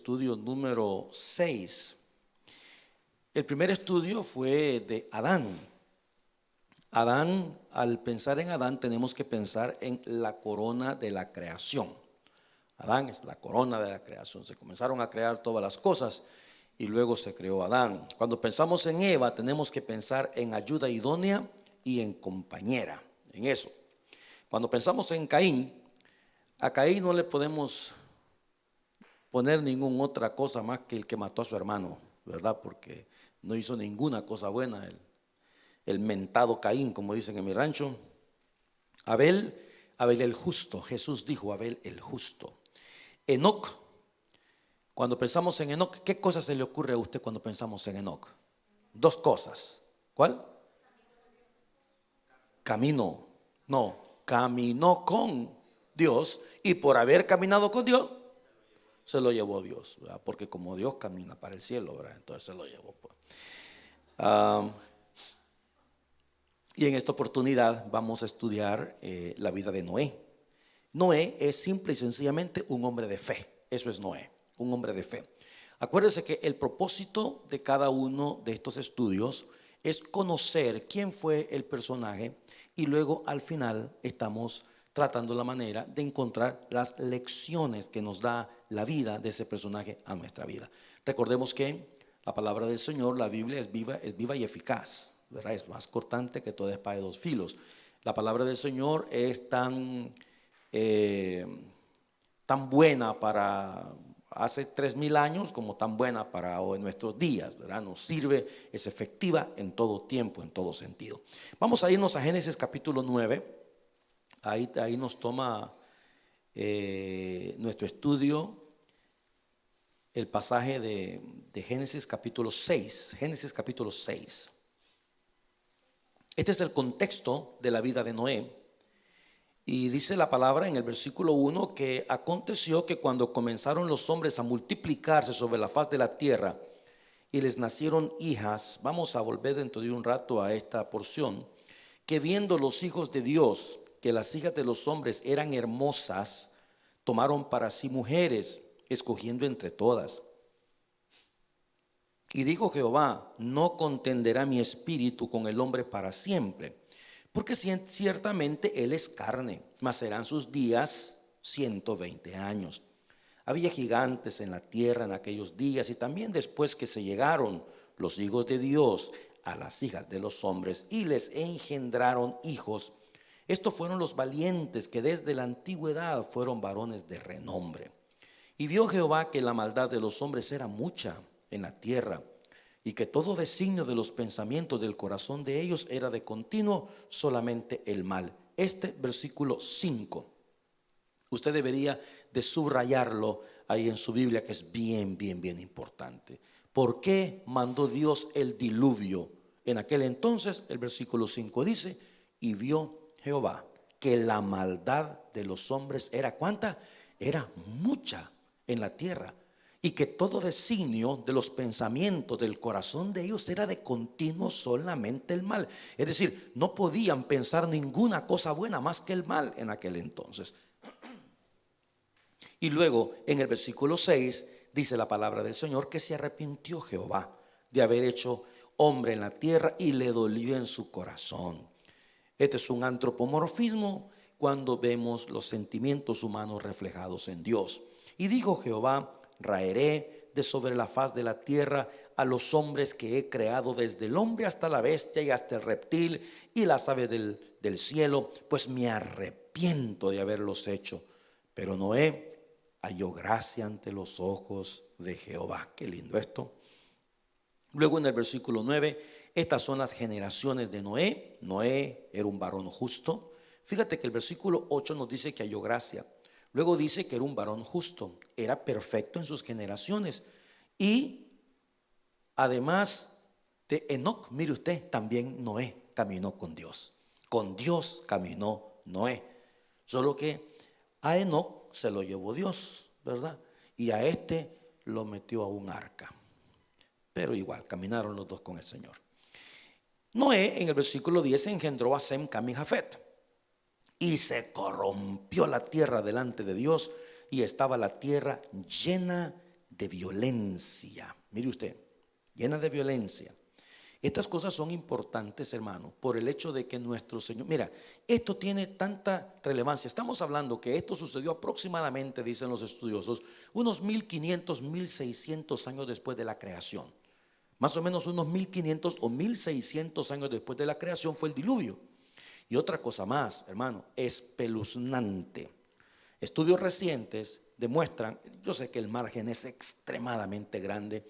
estudio número 6. El primer estudio fue de Adán. Adán, al pensar en Adán, tenemos que pensar en la corona de la creación. Adán es la corona de la creación. Se comenzaron a crear todas las cosas y luego se creó Adán. Cuando pensamos en Eva, tenemos que pensar en ayuda idónea y en compañera, en eso. Cuando pensamos en Caín, a Caín no le podemos poner ninguna otra cosa más que el que mató a su hermano, ¿verdad? Porque no hizo ninguna cosa buena el mentado Caín, como dicen en mi rancho. Abel el justo. Jesús dijo Abel el justo. Enoc. Cuando pensamos en Enoc, ¿qué cosa se le ocurre a usted cuando pensamos en Enoc? Dos cosas. ¿Cuál? Caminó. No, caminó con Dios, y por haber caminado con Dios se lo llevó Dios, ¿verdad? Porque como Dios camina para el cielo, ¿verdad? Entonces se lo llevó, pues. Y en esta oportunidad vamos a estudiar la vida de Noé. Noé es simple y sencillamente un hombre de fe. Eso es Noé, un hombre de fe. Acuérdense que el propósito de cada uno de estos estudios es conocer quién fue el personaje, y luego al final estamos tratando la manera de encontrar las lecciones que nos da la vida de ese personaje a nuestra vida. Recordemos que la palabra del Señor, la Biblia, es viva y eficaz, ¿verdad? Es más cortante que toda espada de dos filos. La palabra del Señor es tan buena para hace 3000 años como tan buena para hoy en nuestros días, ¿verdad? Nos sirve, es efectiva en todo tiempo, en todo sentido. Vamos a irnos a Génesis capítulo 9. Ahí nos toma nuestro estudio el pasaje de Génesis capítulo 6. Génesis capítulo 6. Este es el contexto de la vida de Noé. Y dice la palabra en el versículo 1 que aconteció que cuando comenzaron los hombres a multiplicarse sobre la faz de la tierra y les nacieron hijas, vamos a volver dentro de un rato a esta porción, que viendo los hijos de Dios que las hijas de los hombres eran hermosas, tomaron para sí mujeres, escogiendo entre todas. Y dijo Jehová: no contenderá mi espíritu con el hombre para siempre, porque ciertamente él es carne, mas serán sus días 120 años. Había gigantes en la tierra en aquellos días, y también después que se llegaron los hijos de Dios a las hijas de los hombres y les engendraron hijos. Estos fueron los valientes que desde la antigüedad fueron varones de renombre. Y vio Jehová que la maldad de los hombres era mucha en la tierra, y que todo designio de los pensamientos del corazón de ellos era de continuo solamente el mal. Este versículo 5, usted debería de subrayarlo ahí en su Biblia, que es bien importante. ¿Por qué mandó Dios el diluvio? En aquel entonces, el versículo 5 dice: y vio Jehová que la maldad de los hombres era ¿cuánta? Era mucha en la tierra, y que todo designio de los pensamientos del corazón de ellos era de continuo solamente el mal. Es decir, no podían pensar ninguna cosa buena más que el mal en aquel entonces. Y luego en el versículo 6 dice la palabra del Señor que se arrepintió Jehová de haber hecho hombre en la tierra, y le dolió en su corazón. Este es un antropomorfismo cuando vemos los sentimientos humanos reflejados en Dios. Y dijo Jehová: raeré de sobre la faz de la tierra a los hombres que he creado, desde el hombre hasta la bestia y hasta el reptil y las aves del cielo, pues me arrepiento de haberlos hecho. Pero Noé halló gracia ante los ojos de Jehová. Qué lindo esto. Luego en el versículo 9, estas son las generaciones de Noé. Noé era un varón justo. Fíjate que el versículo 8 nos dice que halló gracia. Luego dice que era un varón justo, era perfecto en sus generaciones. Y además de Enoc, mire usted, también Noé caminó con Dios. Con Dios caminó Noé. Solo que a Enoc se lo llevó Dios, ¿verdad? Y a este lo metió a un arca. Pero igual, caminaron los dos con el Señor. Noé, en el versículo 10, engendró a Sem, Cam y Jafet. Y se corrompió la tierra delante de Dios, y estaba la tierra llena de violencia. Mire usted, llena de violencia. Estas cosas son importantes, hermano, por el hecho de que nuestro Señor, mira, esto tiene tanta relevancia. Estamos hablando que esto sucedió aproximadamente, dicen los estudiosos, unos 1500, 1600 años después de la creación. Más o menos unos 1500 o 1600 años después de la creación fue el diluvio. Y otra cosa más, hermano, espeluznante. Estudios recientes demuestran, yo sé que el margen es extremadamente grande,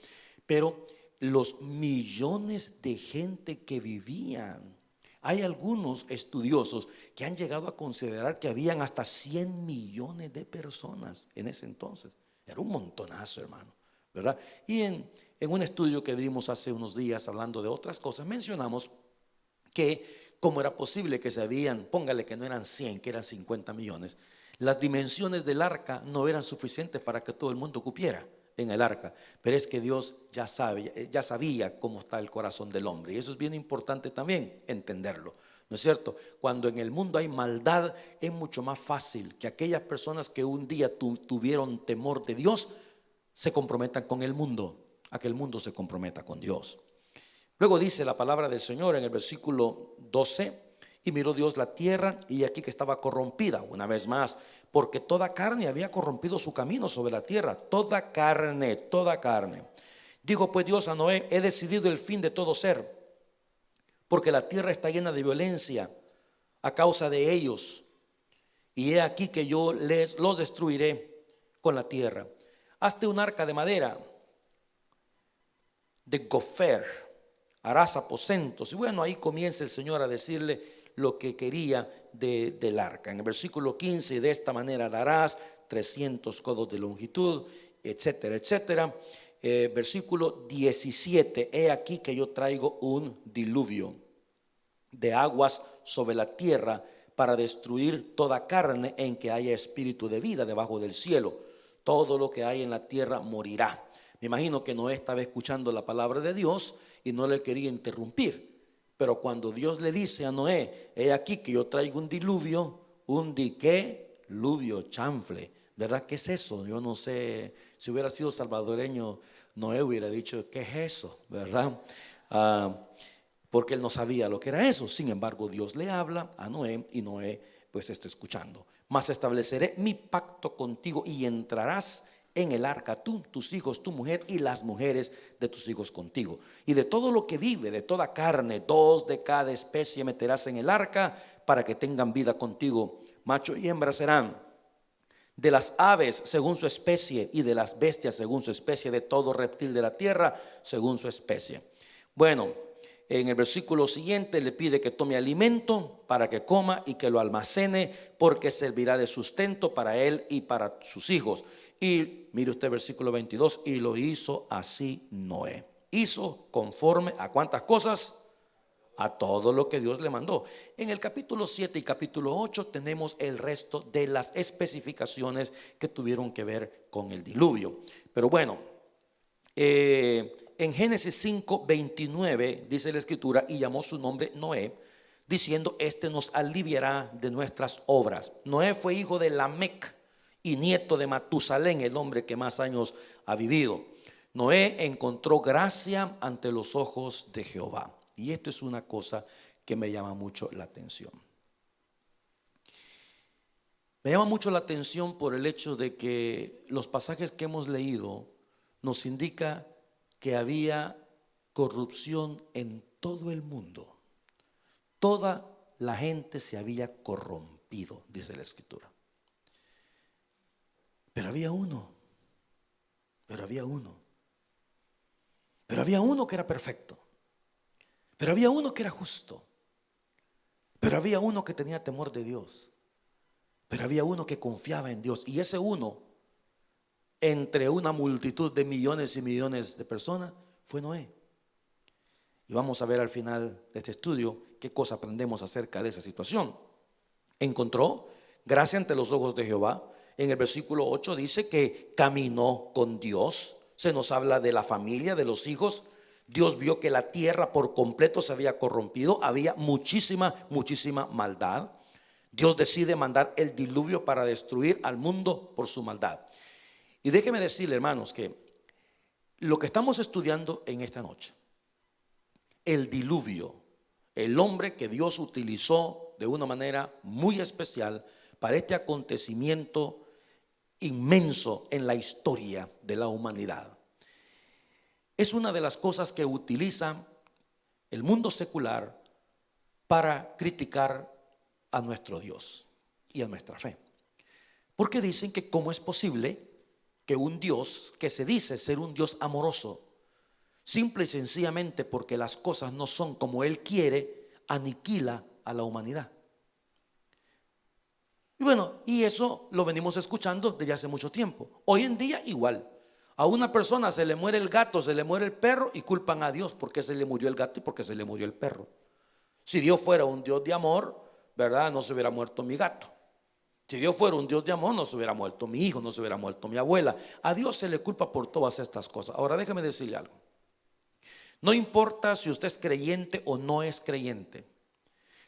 pero los millones de gente que vivían, hay algunos estudiosos que han llegado a considerar que habían hasta 100 millones de personas en ese entonces. Era un montonazo, hermano, ¿verdad? Y en un estudio que vimos hace unos días hablando de otras cosas, mencionamos que cómo era posible que se habían, póngale que no eran 100, que eran 50 millones, las dimensiones del arca no eran suficientes para que todo el mundo cupiera en el arca, pero es que Dios ya sabía cómo está el corazón del hombre, y eso es bien importante también entenderlo, ¿no es cierto? Cuando en el mundo hay maldad, es mucho más fácil que aquellas personas que un día tuvieron temor de Dios se comprometan con el mundo, a que el mundo se comprometa con Dios. Luego dice la palabra del Señor en el versículo 12: y miró Dios la tierra, y aquí que estaba corrompida, una vez más, porque toda carne había corrompido su camino sobre la tierra. Toda carne, toda carne. Dijo pues Dios a Noé: he decidido el fin de todo ser, porque la tierra está llena de violencia a causa de ellos, y he aquí que yo los destruiré con la tierra. Hazte un arca de madera, de gofer, harás aposentos. Y bueno, ahí comienza el Señor a decirle lo que quería del arca. En el versículo 15: de esta manera la harás, 300 codos de longitud, etcétera, etcétera. Versículo 17: he aquí que yo traigo un diluvio de aguas sobre la tierra para destruir toda carne en que haya espíritu de vida debajo del cielo. Todo lo que hay en la tierra morirá. Me imagino que Noé estaba escuchando la palabra de Dios y no le quería interrumpir. Pero cuando Dios le dice a Noé: he aquí que yo traigo un diluvio, un diluvio chanfle, ¿verdad? ¿Qué es eso? Yo no sé, si hubiera sido salvadoreño, Noé hubiera dicho: ¿qué es eso? ¿Verdad? Porque él no sabía lo que era eso. Sin embargo, Dios le habla a Noé y Noé pues está escuchando. Mas estableceré mi pacto contigo y entrarás en el arca tú, tus hijos, tu mujer y las mujeres de tus hijos contigo. Y de todo lo que vive, de toda carne, 2 de cada especie meterás en el arca para que tengan vida contigo. Macho y hembra serán. De las aves según su especie, y de las bestias según su especie, de todo reptil de la tierra según su especie. Bueno, en el versículo siguiente le pide que tome alimento para que coma y que lo almacene, porque servirá de sustento para él y para sus hijos. Y mire usted versículo 22: y lo hizo así Noé. Hizo conforme a ¿cuántas cosas? A todo lo que Dios le mandó. En el capítulo 7 y capítulo 8 tenemos el resto de las especificaciones que tuvieron que ver con el diluvio. Pero bueno, en Génesis 5, 29 dice la escritura: y llamó su nombre Noé, diciendo: este nos aliviará de nuestras obras. Noé fue hijo de Lamec y nieto de Matusalén, el hombre que más años ha vivido. Noé encontró gracia ante los ojos de Jehová. Y esto es una cosa que me llama mucho la atención. Me llama mucho la atención por el hecho de que los pasajes que hemos leído nos indica que había corrupción en todo el mundo. Toda la gente se había corrompido, dice la escritura. Pero había uno que era perfecto. Pero había uno que era justo. Pero había uno que tenía temor de Dios. Pero había uno que confiaba en Dios. Y ese uno, entre una multitud de millones y millones de personas, fue Noé. Y vamos a ver al final de este estudio qué cosa aprendemos acerca de esa situación. Encontró gracia ante los ojos de Jehová. En el versículo 8 dice que caminó con Dios. Se nos habla de la familia, de los hijos. Dios vio que la tierra por completo se había corrompido. Había muchísima maldad. Dios decide mandar el diluvio para destruir al mundo por su maldad. Y déjeme decirle, hermanos, que lo que estamos estudiando en esta noche, el diluvio, el hombre que Dios utilizó de una manera muy especial para este acontecimiento inmenso en la historia de la humanidad. Es una de las cosas que utiliza el mundo secular para criticar a nuestro Dios y a nuestra fe. Porque dicen que cómo es posible que un Dios que se dice ser un Dios amoroso, simple y sencillamente porque las cosas no son como Él quiere, aniquila a la humanidad. Y bueno, y eso lo venimos escuchando desde hace mucho tiempo. Hoy en día igual. A una persona se le muere el gato, se le muere el perro y culpan a Dios porque se le murió el gato y porque se le murió el perro. Si Dios fuera un Dios de amor, ¿verdad? No se hubiera muerto mi gato. Si Dios fuera un Dios de amor, no se hubiera muerto mi hijo, no se hubiera muerto mi abuela. A Dios se le culpa por todas estas cosas. Ahora déjeme decirle algo. No importa si usted es creyente o no es creyente.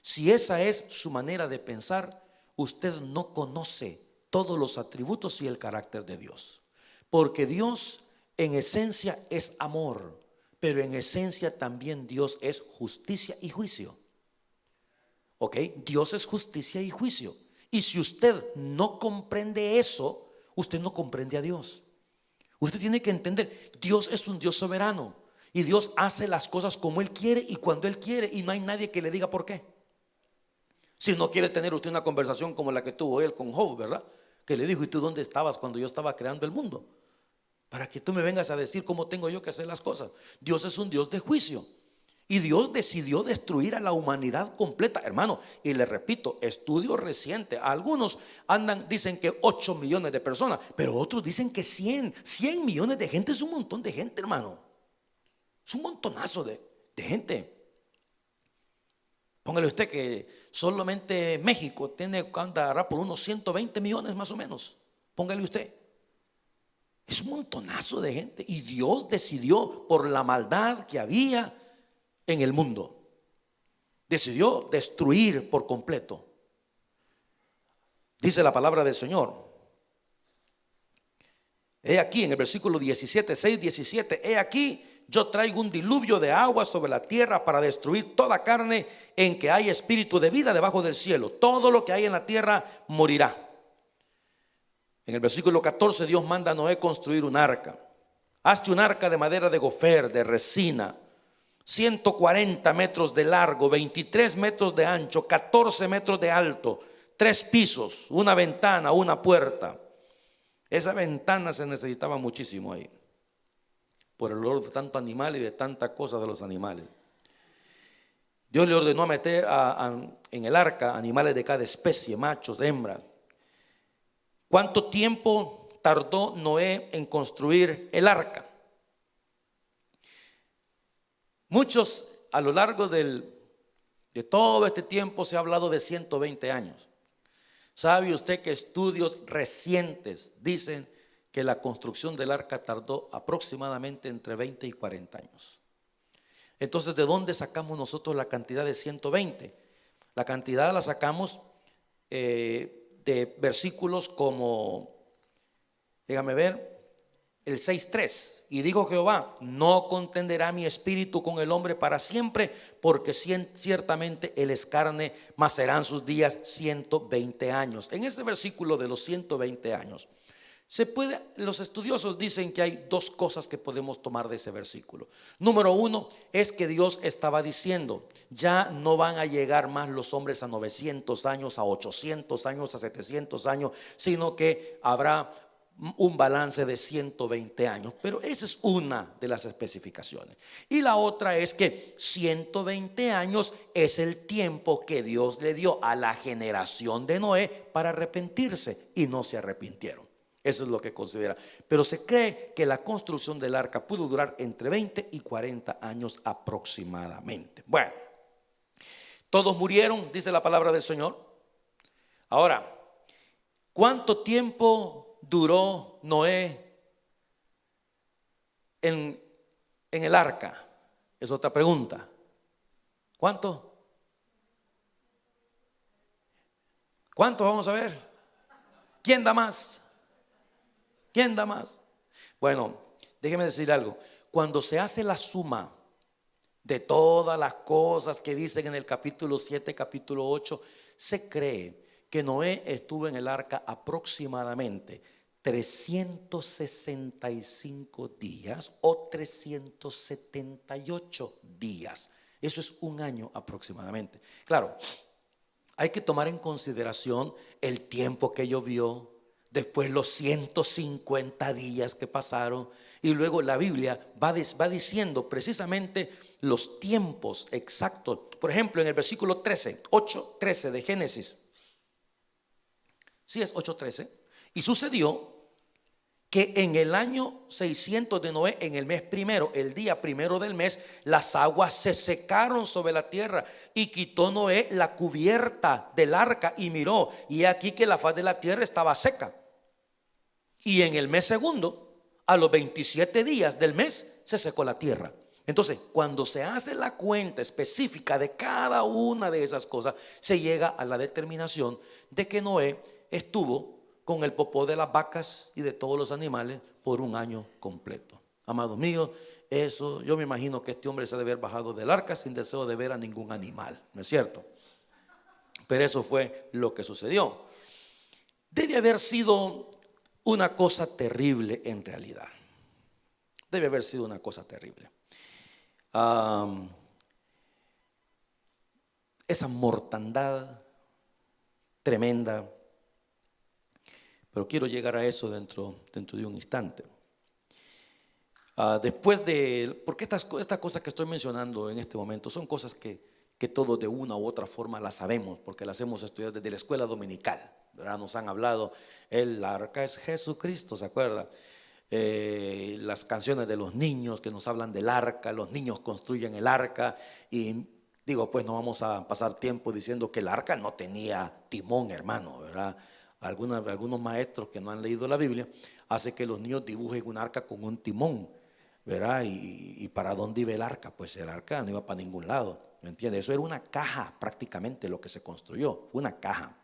Si esa es su manera de pensar, usted no conoce todos los atributos y el carácter de Dios. Porque Dios en esencia es amor, pero en esencia también Dios es justicia y juicio. ¿Ok? Dios es justicia y juicio. Y si usted no comprende eso, usted no comprende a Dios. Usted tiene que entender, Dios es un Dios soberano y Dios hace las cosas como Él quiere y cuando Él quiere, y no hay nadie que le diga por qué. Si no quiere tener usted una conversación como la que tuvo él con Job, ¿verdad? Que le dijo: ¿y tú dónde estabas cuando yo estaba creando el mundo? Para que tú me vengas a decir cómo tengo yo que hacer las cosas. Dios es un Dios de juicio. Y Dios decidió destruir a la humanidad completa, hermano. Y le repito, estudio reciente. Algunos dicen que 8 millones de personas, pero otros dicen que 100 millones de gente. Es un montón de gente, hermano. Es un montonazo de gente. Póngale usted que solamente México tiene que andar por unos 120 millones más o menos. Póngale usted. Es un montonazo de gente. Y Dios decidió, por la maldad que había en el mundo, decidió destruir por completo. Dice la palabra del Señor. He aquí en el versículo 17, 6, 17. He aquí, yo traigo un diluvio de agua sobre la tierra para destruir toda carne en que hay espíritu de vida debajo del cielo. Todo lo que hay en la tierra morirá. En el versículo 14 Dios manda a Noé construir un arca. Hazte un arca de madera de gofer, de resina, 140 metros de largo, 23 metros de ancho, 14 metros de alto, 3 pisos, una ventana, una puerta. Esa ventana se necesitaba muchísimo ahí, por el olor de tanto animal y de tanta cosa de los animales. Dios le ordenó a meter en el arca animales de cada especie, machos, hembras. ¿Cuánto tiempo tardó Noé en construir el arca? Muchos a lo largo de todo este tiempo se ha hablado de 120 años. ¿Sabe usted que estudios recientes dicen que la construcción del arca tardó aproximadamente entre 20 y 40 años? Entonces, ¿de dónde sacamos nosotros la cantidad de 120? La cantidad la sacamos de versículos como, déjame ver, el 6:3. Y dijo Jehová: no contenderá mi espíritu con el hombre para siempre, porque ciertamente él es carne, mas serán sus días 120 años. En ese versículo de los 120 años, los estudiosos dicen que hay dos cosas que podemos tomar de ese versículo. Número uno es que Dios estaba diciendo: ya no van a llegar más los hombres a 900 años, a 800 años, a 700 años, sino que habrá un balance de 120 años. Pero esa es una de las especificaciones. Y la otra es que 120 años es el tiempo que Dios le dio a la generación de Noé para arrepentirse, y no se arrepintieron. Eso es lo que considera. Pero se cree que la construcción del arca pudo durar entre 20 y 40 años aproximadamente. Bueno, todos murieron, dice la palabra del Señor. Ahora, ¿cuánto tiempo duró Noé en el arca? Es otra pregunta. ¿Cuánto? ¿Cuánto vamos a ver? ¿Quién da más? ¿Quién da más? Bueno, déjeme decir algo. Cuando se hace la suma de todas las cosas que dicen en el capítulo 7, capítulo 8, se cree que Noé estuvo en el arca aproximadamente 365 días o 378 días. Eso es un año aproximadamente. Claro, hay que tomar en consideración el tiempo que llovió, después los 150 días que pasaron, y luego la Biblia va diciendo precisamente los tiempos exactos. Por ejemplo, en el versículo 13, 8:13 de Génesis. Sí, es 8:13. Y sucedió que en el año 600 de Noé, en el mes primero, el día primero del mes, las aguas se secaron sobre la tierra, y quitó Noé la cubierta del arca y miró, y he aquí que la faz de la tierra estaba seca. Y en el mes segundo, a los 27 días del mes, se secó la tierra. Entonces, cuando se hace la cuenta específica de cada una de esas cosas, se llega a la determinación de que Noé estuvo con el popó de las vacas y de todos los animales por un año completo. Amados míos, eso yo me imagino que este hombre se debe haber bajado del arca sin deseo de ver a ningún animal, ¿no es cierto? Pero eso fue lo que sucedió. Debe haber sido una cosa terrible en realidad. Debe haber sido una cosa terrible. Esa mortandad tremenda. Pero quiero llegar a eso dentro de un instante. Después de, porque estas cosas que estoy mencionando en este momento son cosas que todos de una u otra forma las sabemos, porque las hemos estudiado desde la escuela dominical, ¿verdad? Nos han hablado, el arca es Jesucristo, ¿se acuerda? Las canciones de los niños que nos hablan del arca, los niños construyen el arca, y digo, pues no vamos a pasar tiempo diciendo que el arca no tenía timón, hermano, ¿verdad? Algunos maestros que no han leído la Biblia hacen que los niños dibujen un arca con un timón, ¿verdad? Y ¿para dónde iba el arca? Pues el arca no iba para ningún lado, ¿me entiendes? Eso era una caja prácticamente lo que se construyó, fue una caja.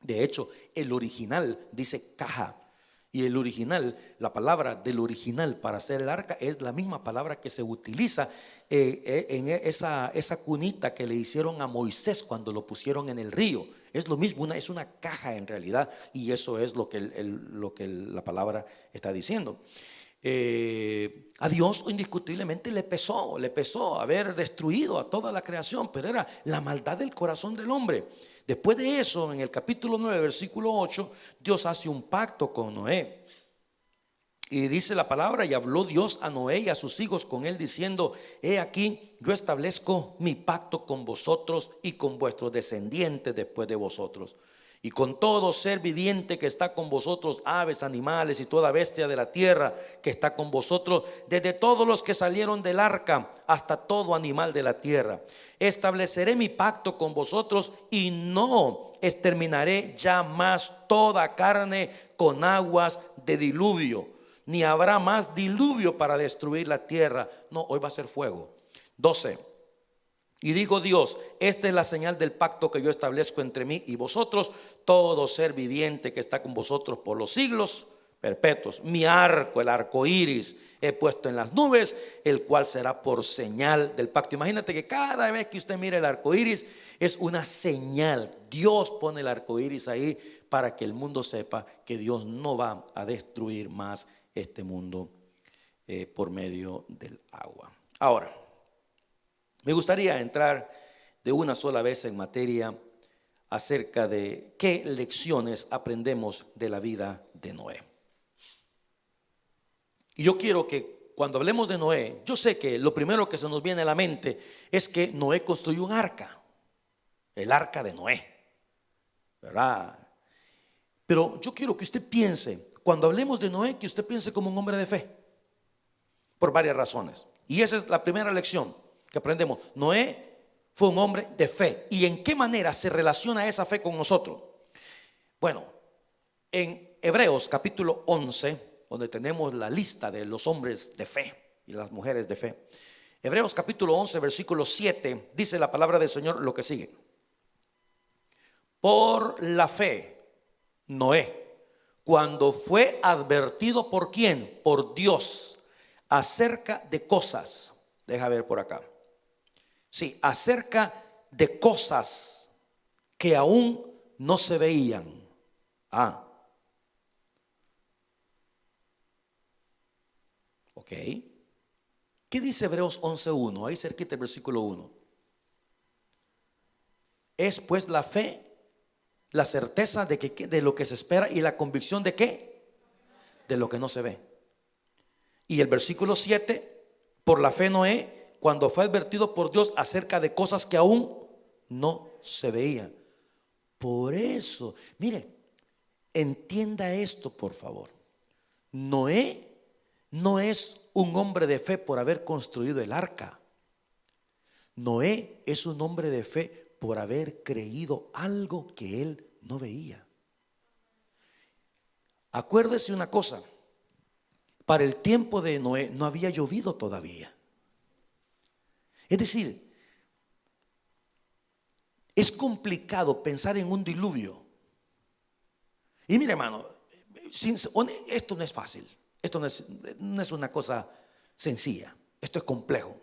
De hecho, el original dice caja. Y el original, la palabra del original para hacer el arca es la misma palabra que se utiliza en esa cunita que le hicieron a Moisés cuando lo pusieron en el río. Es lo mismo, es una caja en realidad, y eso es lo que la palabra está diciendo. A Dios indiscutiblemente le pesó haber destruido a toda la creación, pero era la maldad del corazón del hombre. Después de eso, en el capítulo 9, versículo 8, Dios hace un pacto con Noé. Y dice la palabra: y habló Dios a Noé y a sus hijos con él, diciendo: he aquí, yo establezco mi pacto con vosotros y con vuestros descendientes después de vosotros, y con todo ser viviente que está con vosotros, aves, animales y toda bestia de la tierra que está con vosotros, desde todos los que salieron del arca hasta todo animal de la tierra. Estableceré mi pacto con vosotros y no exterminaré ya más toda carne con aguas de diluvio, ni habrá más diluvio para destruir la tierra. No, hoy va a ser fuego. 12. Y dijo Dios: esta es la señal del pacto que yo establezco entre mí y vosotros, todo ser viviente que está con vosotros por los siglos perpetuos. Mi arco, el arco iris, he puesto en las nubes, el cual será por señal del pacto. Imagínate que cada vez que usted mire el arco iris es una señal. Dios pone el arco iris ahí para que el mundo sepa que Dios no va a destruir más este mundo por medio del agua. Ahora, me gustaría entrar de una sola vez en materia acerca de qué lecciones aprendemos de la vida de Noé. Y yo quiero que cuando hablemos de Noé, yo sé que lo primero que se nos viene a la mente es que Noé construyó un arca, el arca de Noé, ¿verdad? Pero yo quiero que usted piense, cuando hablemos de Noé, que usted piense como un hombre de fe, por varias razones. Y esa es la primera lección que aprendemos. Noé fue un hombre de fe. ¿Y en qué manera se relaciona esa fe con nosotros? Bueno, en Hebreos capítulo 11, donde tenemos la lista de los hombres de fe y las mujeres de fe, Hebreos capítulo 11, versículo 7, dice la palabra del Señor lo que sigue: por la fe, Noé, cuando fue advertido, ¿por quién? Por Dios, acerca de cosas. Deja ver por acá. Sí, acerca de cosas que aún no se veían. Ok. ¿Qué dice Hebreos 11:1? Ahí cerquita el versículo 1. Es pues la fe, la certeza de lo que se espera y la convicción de qué, de lo que no se ve. Y el versículo 7, por la fe Noé, cuando fue advertido por Dios acerca de cosas que aún no se veían. Por eso, mire, entienda esto por favor. Noé no es un hombre de fe por haber construido el arca. Noé es un hombre de fe por haber creído algo que él no veía. Acuérdese una cosa, para el tiempo de Noé no había llovido todavía. Es decir, es complicado pensar en un diluvio. Y mire, hermano, esto no es fácil. Esto no es una cosa sencilla. Esto es complejo.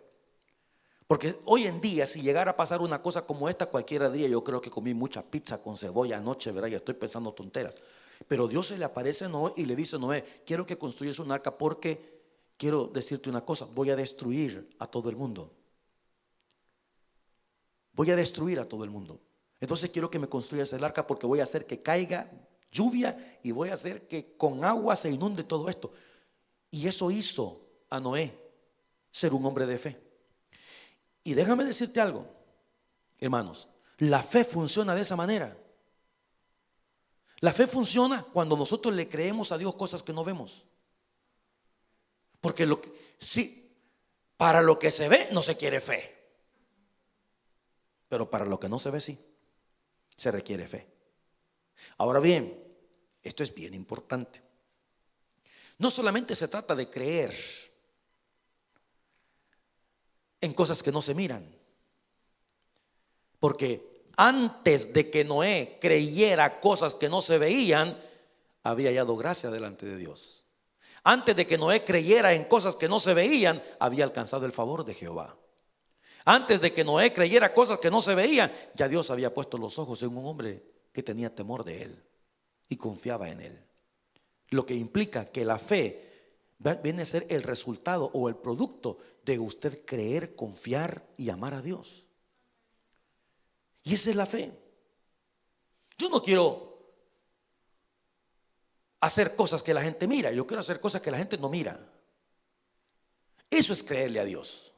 Porque hoy en día, si llegara a pasar una cosa como esta, cualquiera diría: yo creo que comí mucha pizza con cebolla anoche, ¿verdad? Y estoy pensando tonteras. Pero Dios se le aparece a Noé y le dice: Noé, quiero que construyas un arca porque quiero decirte una cosa, voy a destruir a todo el mundo. Voy a destruir a todo el mundo. Entonces quiero que me construyas el arca porque voy a hacer que caiga lluvia y voy a hacer que con agua se inunde todo esto. Y eso hizo a Noé ser un hombre de fe. Y déjame decirte algo, hermanos, la fe funciona de esa manera. La fe funciona cuando nosotros le creemos a Dios cosas que no vemos. Porque sí, para lo que se ve no se quiere fe, pero para lo que no se ve sí, se requiere fe. Ahora bien, esto es bien importante. No solamente se trata de creer en cosas que no se miran, porque antes de que Noé creyera cosas que no se veían, había hallado gracia delante de Dios. Antes de que Noé creyera en cosas que no se veían, había alcanzado el favor de Jehová. Antes de que Noé creyera cosas que no se veían, ya Dios había puesto los ojos en un hombre que tenía temor de él y confiaba en él. Lo que implica que la fe viene a ser el resultado o el producto de usted creer, confiar y amar a Dios. Y esa es la fe. Yo no quiero hacer cosas que la gente mira, yo quiero hacer cosas que la gente no mira. Eso es creerle a Dios.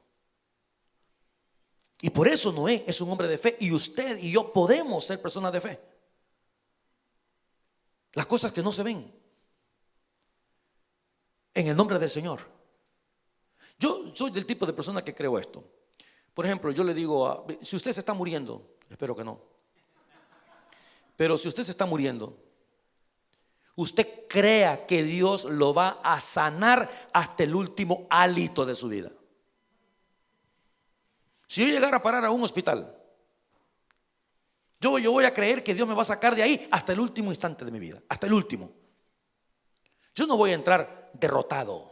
Y por eso Noé es un hombre de fe, y usted y yo podemos ser personas de fe. Las cosas que no se ven, en el nombre del Señor. Yo soy del tipo de persona que creo esto. Por ejemplo, yo le digo, si usted se está muriendo, espero que no, pero si usted se está muriendo, usted crea que Dios lo va a sanar hasta el último hálito de su vida. Si yo llegara a parar a un hospital, yo voy a creer que Dios me va a sacar de ahí hasta el último instante de mi vida, hasta el último. Yo no voy a entrar derrotado.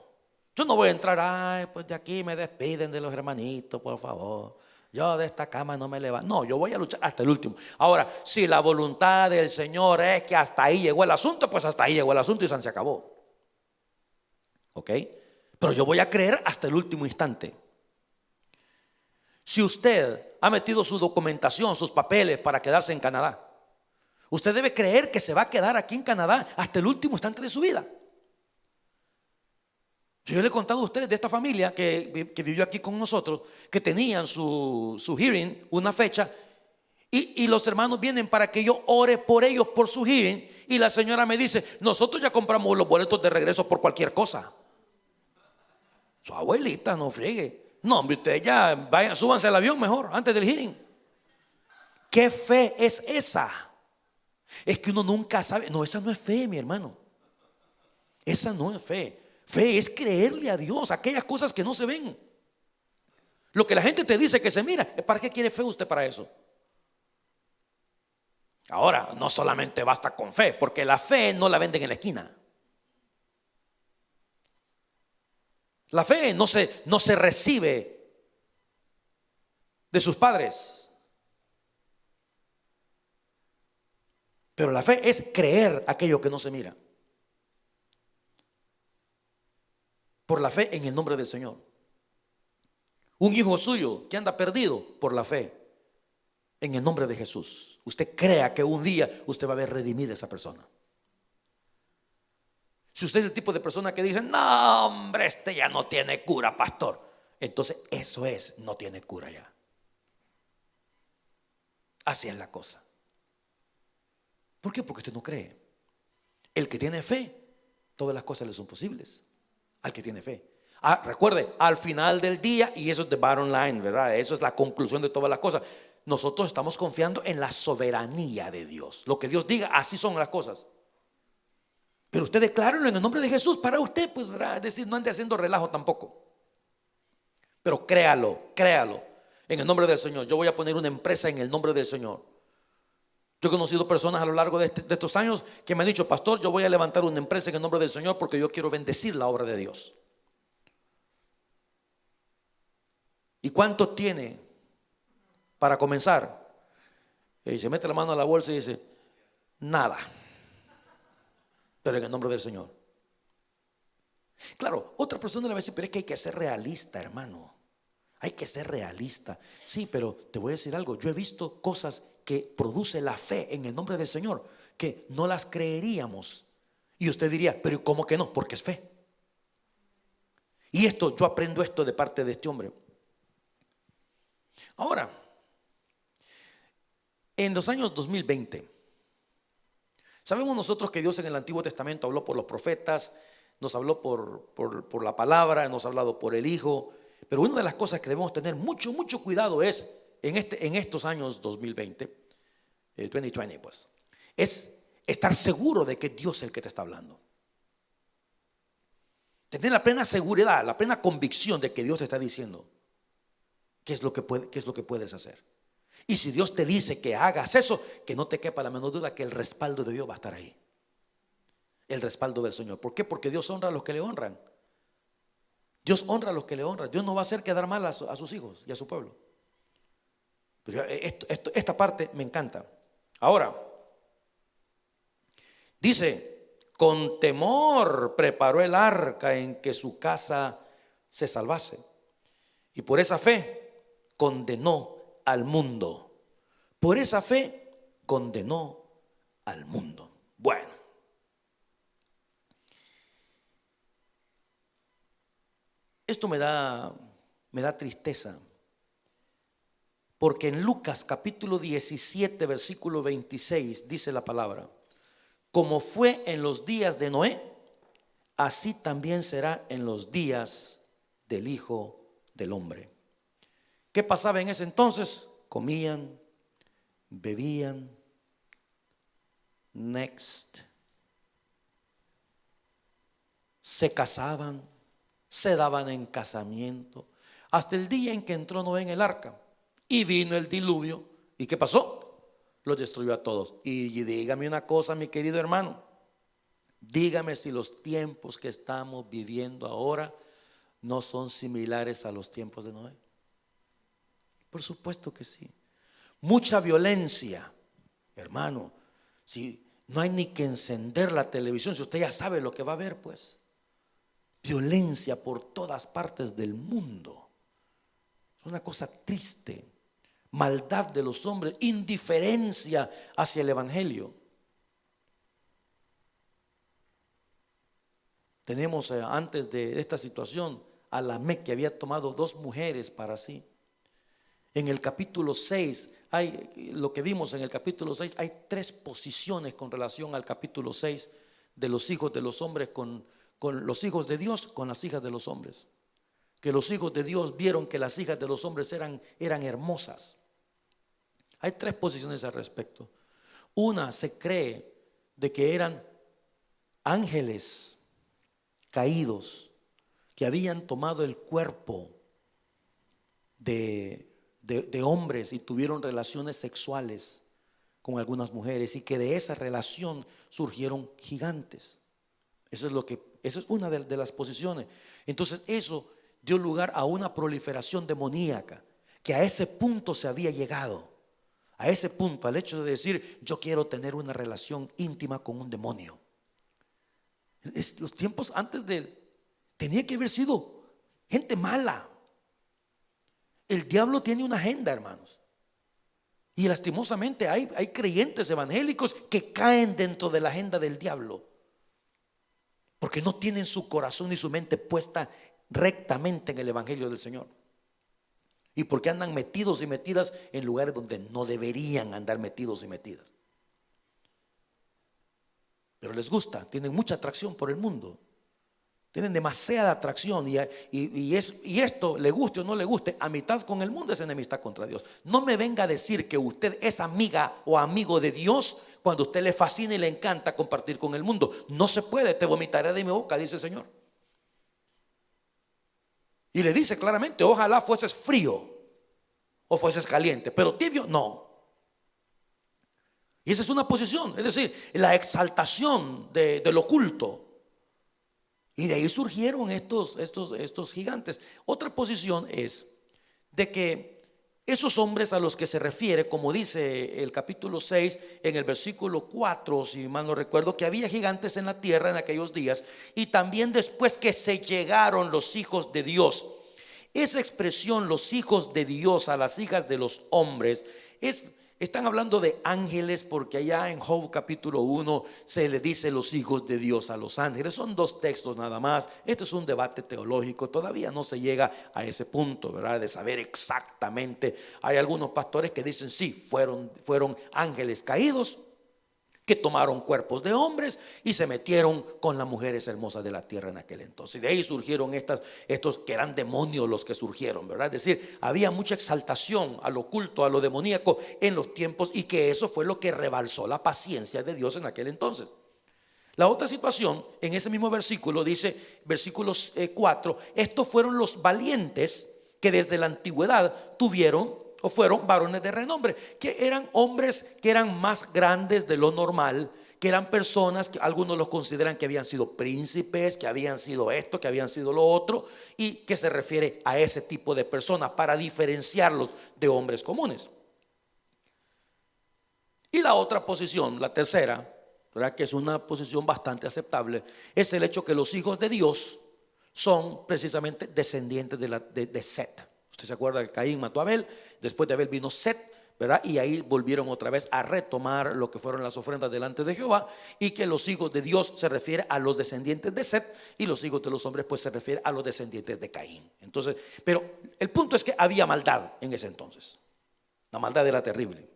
Yo no voy a entrar: ay, pues de aquí me despiden de los hermanitos, por favor. Yo de esta cama no me levanto. No, yo voy a luchar hasta el último. Ahora, si la voluntad del Señor es que hasta ahí llegó el asunto, pues hasta ahí llegó el asunto y se acabó. ¿Ok? Pero yo voy a creer hasta el último instante. Si usted ha metido su documentación, sus papeles para quedarse en Canadá, usted debe creer que se va a quedar aquí en Canadá hasta el último instante de su vida. Yo le he contado a ustedes de esta familia que vivió aquí con nosotros, que tenían su hearing, una fecha, y los hermanos vienen para que yo ore por ellos, por su hearing, y la señora me dice: nosotros ya compramos los boletos de regreso por cualquier cosa. Su abuelita, no friegue. No, hombre, ustedes ya vayan, súbanse al avión mejor antes del hearing. ¿Qué fe es esa? Es que uno nunca sabe. No, esa no es fe, mi hermano. Esa no es fe. Fe es creerle a Dios aquellas cosas que no se ven. Lo que la gente te dice que se mira, ¿para qué quiere fe usted para eso? Ahora, no solamente basta con fe, porque la fe no la venden en la esquina. La fe no se recibe de sus padres, pero la fe es creer aquello que no se mira. Por la fe en el nombre del Señor. Un hijo suyo que anda perdido, por la fe en el nombre de Jesús. Usted crea que un día usted va a ver redimida a esa persona. Si usted es el tipo de persona que dice: no, hombre, este ya no tiene cura, pastor, entonces eso es, no tiene cura ya. Así es la cosa. ¿Por qué? Porque usted no cree. El que tiene fe, todas las cosas le son posibles al que tiene fe. Recuerde, al final del día, y eso es the bottom line, ¿verdad? Eso es la conclusión de todas las cosas. Nosotros estamos confiando en la soberanía de Dios. Lo que Dios diga, así son las cosas. Pero usted declárelo en el nombre de Jesús para usted, pues, ¿verdad? Es decir, no ande haciendo relajo tampoco. Pero créalo, créalo en el nombre del Señor. Yo voy a poner una empresa en el nombre del Señor. Yo he conocido personas a lo largo de estos años que me han dicho: pastor, yo voy a levantar una empresa en el nombre del Señor porque yo quiero bendecir la obra de Dios. ¿Y cuánto tiene para comenzar? Y se mete la mano a la bolsa y dice: nada. Pero en el nombre del Señor. Claro, otra persona le va a decir: pero es que hay que ser realista, hermano. Hay que ser realista. Sí, pero te voy a decir algo. Yo he visto cosas que produce la fe en el nombre del Señor que no las creeríamos. Y usted diría: pero ¿cómo que no? Porque es fe. Y esto, yo aprendo esto de parte de este hombre. Ahora, en los años 2020, sabemos nosotros que Dios en el Antiguo Testamento habló por los profetas, nos habló por la palabra, nos ha hablado por el Hijo. Pero una de las cosas que debemos tener mucho cuidado es, en estos años 2020, 2020 pues, es estar seguro de que Dios es el que te está hablando. Tener la plena seguridad, la plena convicción de que Dios te está diciendo qué es lo que puedes hacer. Y si Dios te dice que hagas eso, que no te quepa la menor duda que el respaldo de Dios va a estar ahí. El respaldo del Señor. ¿Por qué? Porque Dios honra a los que le honran. Dios honra a los que le honran. Dios no va a hacer quedar mal a sus hijos y a su pueblo. Pero esta parte me encanta. Ahora, dice: con temor preparó el arca en que su casa se salvase. Y por esa fe condenó al mundo. Por esa fe condenó al mundo. Bueno, esto me da tristeza, porque en Lucas capítulo 17 versículo 26 dice la palabra: como fue en los días de Noé, así también será en los días del Hijo del Hombre. ¿Qué pasaba en ese entonces? Comían, bebían, se casaban, se daban en casamiento, hasta el día en que entró Noé en el arca y vino el diluvio. ¿Y qué pasó? Los destruyó a todos. Y dígame una cosa, mi querido hermano, dígame si los tiempos que estamos viviendo ahora no son similares a los tiempos de Noé. Por supuesto que sí. Mucha violencia, hermano. Si no hay ni que encender la televisión, si usted ya sabe lo que va a ver, pues violencia por todas partes del mundo. Es una cosa triste. Maldad de los hombres, indiferencia hacia el evangelio. Tenemos antes de esta situación a Lamec, que había tomado 2 mujeres para sí. En el capítulo 6 hay lo que vimos en el capítulo 6, hay 3 posiciones con relación al capítulo 6 de los hijos de los hombres con los hijos de Dios, con las hijas de los hombres. Que los hijos de Dios vieron que las hijas de los hombres eran hermosas. Hay 3 posiciones al respecto. Una, se cree de que eran ángeles caídos que habían tomado el cuerpo de hombres y tuvieron relaciones sexuales con algunas mujeres, y que de esa relación surgieron gigantes. Eso es lo que Esa es una de las posiciones. Entonces eso dio lugar a una proliferación demoníaca, que a ese punto se había llegado. A ese punto, al hecho de decir, yo quiero tener una relación íntima con un demonio. Los tiempos antes de él tenía que haber sido gente mala. El diablo tiene una agenda, hermanos. Y lastimosamente hay creyentes evangélicos que caen dentro de la agenda del diablo, porque no tienen su corazón y su mente puesta rectamente en el evangelio del Señor. Y porque andan metidos y metidas en lugares donde no deberían andar metidos y metidas. Pero les gusta, tienen mucha atracción por el mundo. Tienen demasiada atracción y esto, le guste o no le guste, amistad con el mundo es enemistad contra Dios. No me venga a decir que usted es amiga o amigo de Dios cuando a usted le fascina y le encanta compartir con el mundo. No se puede, te vomitaré de mi boca, dice el Señor. Y le dice claramente, ojalá fueses frío o fueses caliente, pero tibio no. Y esa es una posición, es decir, la exaltación de lo oculto. Y de ahí surgieron estos gigantes. Otra posición es de que esos hombres a los que se refiere, como dice el capítulo 6 en el versículo 4, si mal no recuerdo, que había gigantes en la tierra en aquellos días, y también después que se llegaron los hijos de Dios. Esa expresión, los hijos de Dios a las hijas de los hombres, están hablando de ángeles, porque allá en Job capítulo 1 se le dice los hijos de Dios a los ángeles. Son dos textos nada más. Esto es un debate teológico. Todavía no se llega a ese punto, ¿verdad?, de saber exactamente. Hay algunos pastores que dicen sí, fueron ángeles caídos que tomaron cuerpos de hombres y se metieron con las mujeres hermosas de la tierra en aquel entonces. Y de ahí surgieron estos que eran demonios los que surgieron, ¿verdad? Es decir, había mucha exaltación al oculto, a lo demoníaco en los tiempos, y que eso fue lo que rebalsó la paciencia de Dios en aquel entonces. La otra situación, en ese mismo versículo, dice, versículo 4, estos fueron los valientes que desde la antigüedad tuvieron o fueron varones de renombre, que eran hombres que eran más grandes de lo normal, que eran personas que algunos los consideran que habían sido príncipes, que habían sido esto, que habían sido lo otro, y que se refiere a ese tipo de personas para diferenciarlos de hombres comunes. Y la otra posición, la tercera, ¿verdad?, que es una posición bastante aceptable, es el hecho que los hijos de Dios son precisamente descendientes de Set. Usted se acuerda que Caín mató a Abel, después de Abel vino Set, ¿verdad? Y ahí volvieron otra vez a retomar lo que fueron las ofrendas delante de Jehová, y que los hijos de Dios se refiere a los descendientes de Set, y los hijos de los hombres pues se refiere a los descendientes de Caín. Entonces, pero el punto es que había maldad en ese entonces. La maldad era terrible.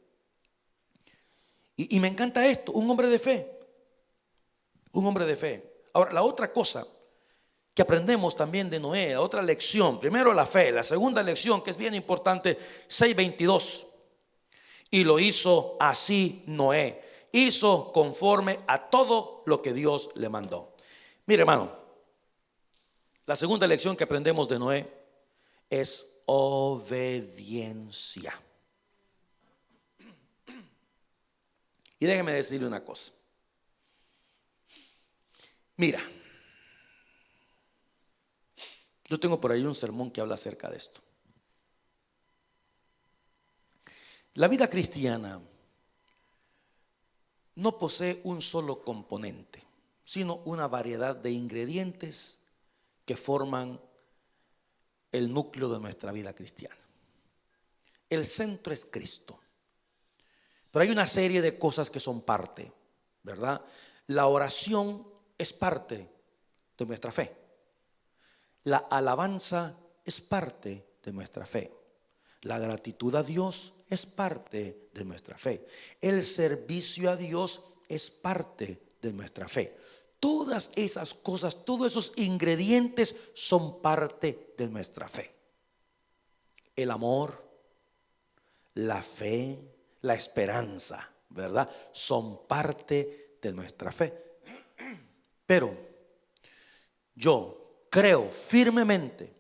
Y me encanta esto, un hombre de fe. Un hombre de fe. Ahora, la otra cosa que aprendemos también de Noé, la otra lección, primero la fe, la segunda lección que es bien importante, 6:22, y lo hizo así Noé, hizo conforme a todo lo que Dios le mandó. Mire, hermano, la segunda lección que aprendemos de Noé es obediencia. Y déjeme decirle una cosa. Mira, yo tengo por ahí un sermón que habla acerca de esto. La vida cristiana no posee un solo componente, sino una variedad de ingredientes que forman el núcleo de nuestra vida cristiana. El centro es Cristo, pero hay una serie de cosas que son parte, ¿verdad? La oración es parte de nuestra fe. La alabanza es parte de nuestra fe. La gratitud a Dios es parte de nuestra fe. El servicio a Dios es parte de nuestra fe. Todas esas cosas, todos esos ingredientes son parte de nuestra fe. El amor, la fe, la esperanza, ¿verdad?, son parte de nuestra fe. Pero yo creo firmemente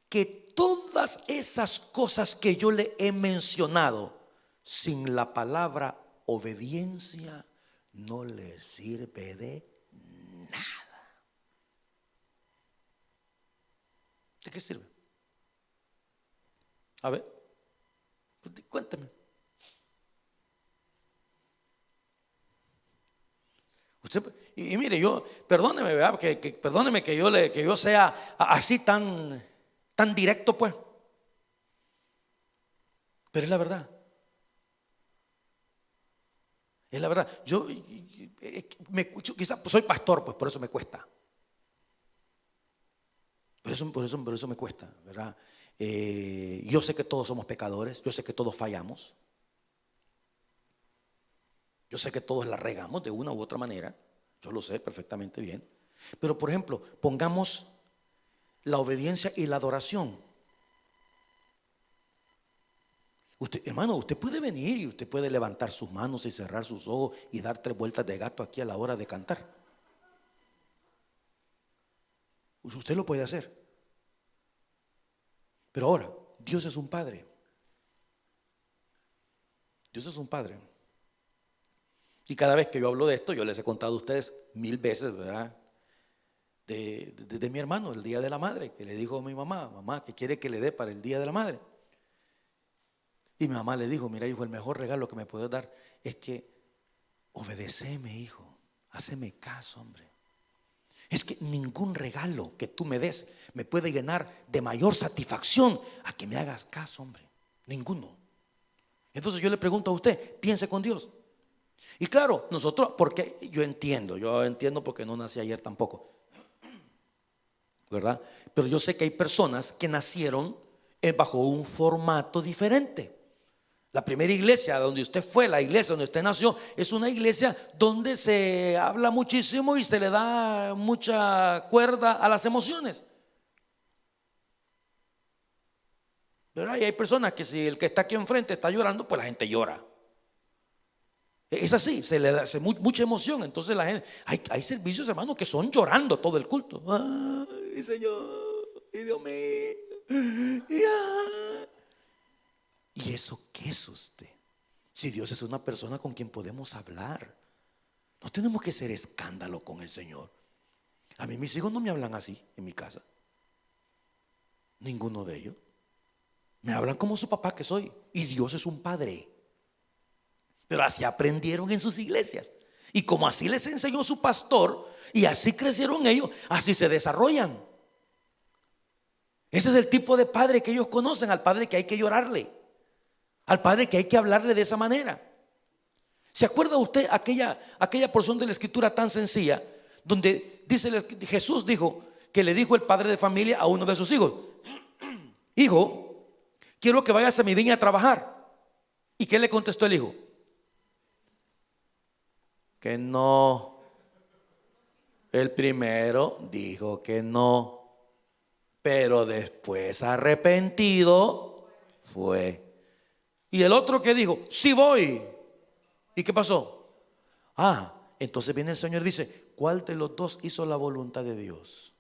que todas esas cosas que yo le he mencionado, sin la palabra obediencia, no le sirve de nada. ¿De qué sirve? A ver, cuénteme. Usted, y mire, yo, perdóneme, ¿verdad? Perdóneme que yo sea así tan directo, pues. Pero es la verdad. Es la verdad. Yo quizás soy pastor, pues por eso me cuesta. Por eso me cuesta, ¿verdad? Yo sé que todos somos pecadores, yo sé que todos fallamos, yo sé que todos la regamos de una u otra manera, yo lo sé perfectamente bien. Pero por ejemplo, pongamos la obediencia y la adoración. Usted, hermano, usted puede venir y usted puede levantar sus manos y cerrar sus ojos y dar 3 vueltas de gato aquí a la hora de cantar. Usted lo puede hacer. Pero ahora, Dios es un padre. Dios es un padre. Y cada vez que yo hablo de esto, yo les he contado a ustedes 1000 veces, ¿verdad? De mi hermano, el día de la madre, que le dijo a mi mamá, ¿qué quiere que le dé para el día de la madre? Y mi mamá le dijo, mira hijo, el mejor regalo que me puedes dar es que obedeceme, hijo, haceme caso, hombre. Es que ningún regalo que tú me des me puede llenar de mayor satisfacción a que me hagas caso, hombre. Ninguno. Entonces yo le pregunto a usted, piense con Dios. Y claro, nosotros, porque yo entiendo porque no nací ayer tampoco, ¿verdad? Pero yo sé que hay personas que nacieron bajo un formato diferente. La primera iglesia donde usted fue, la iglesia donde usted nació, es una iglesia donde se habla muchísimo y se le da mucha cuerda a las emociones, ¿verdad? Y hay personas que si el que está aquí enfrente está llorando, pues la gente llora. Es así, se le da mucha emoción. Entonces la gente, hay servicios, hermanos, que son llorando todo el culto. Ay, Señor, y Dios mío. ¿Y eso qué es usted? Si Dios es una persona con quien podemos hablar, no tenemos que hacer escándalo con el Señor. A mí mis hijos no me hablan así en mi casa. Ninguno de ellos. Me hablan como su papá que soy. Y Dios es un padre. Pero así aprendieron en sus iglesias. Y como así les enseñó su pastor, y así crecieron ellos, así se desarrollan. Ese es el tipo de padre que ellos conocen, al padre que hay que llorarle, al padre que hay que hablarle de esa manera. ¿Se acuerda usted aquella porción de la escritura tan sencilla donde dice Jesús dijo que le dijo el padre de familia a uno de sus hijos: hijo, quiero que vayas a mi viña a trabajar? ¿Y qué le contestó el hijo? Que no. El primero dijo que no, pero después arrepentido fue. Y el otro que dijo, sí voy. ¿Y qué pasó? Entonces viene el Señor y dice, ¿cuál de los dos hizo la voluntad de Dios?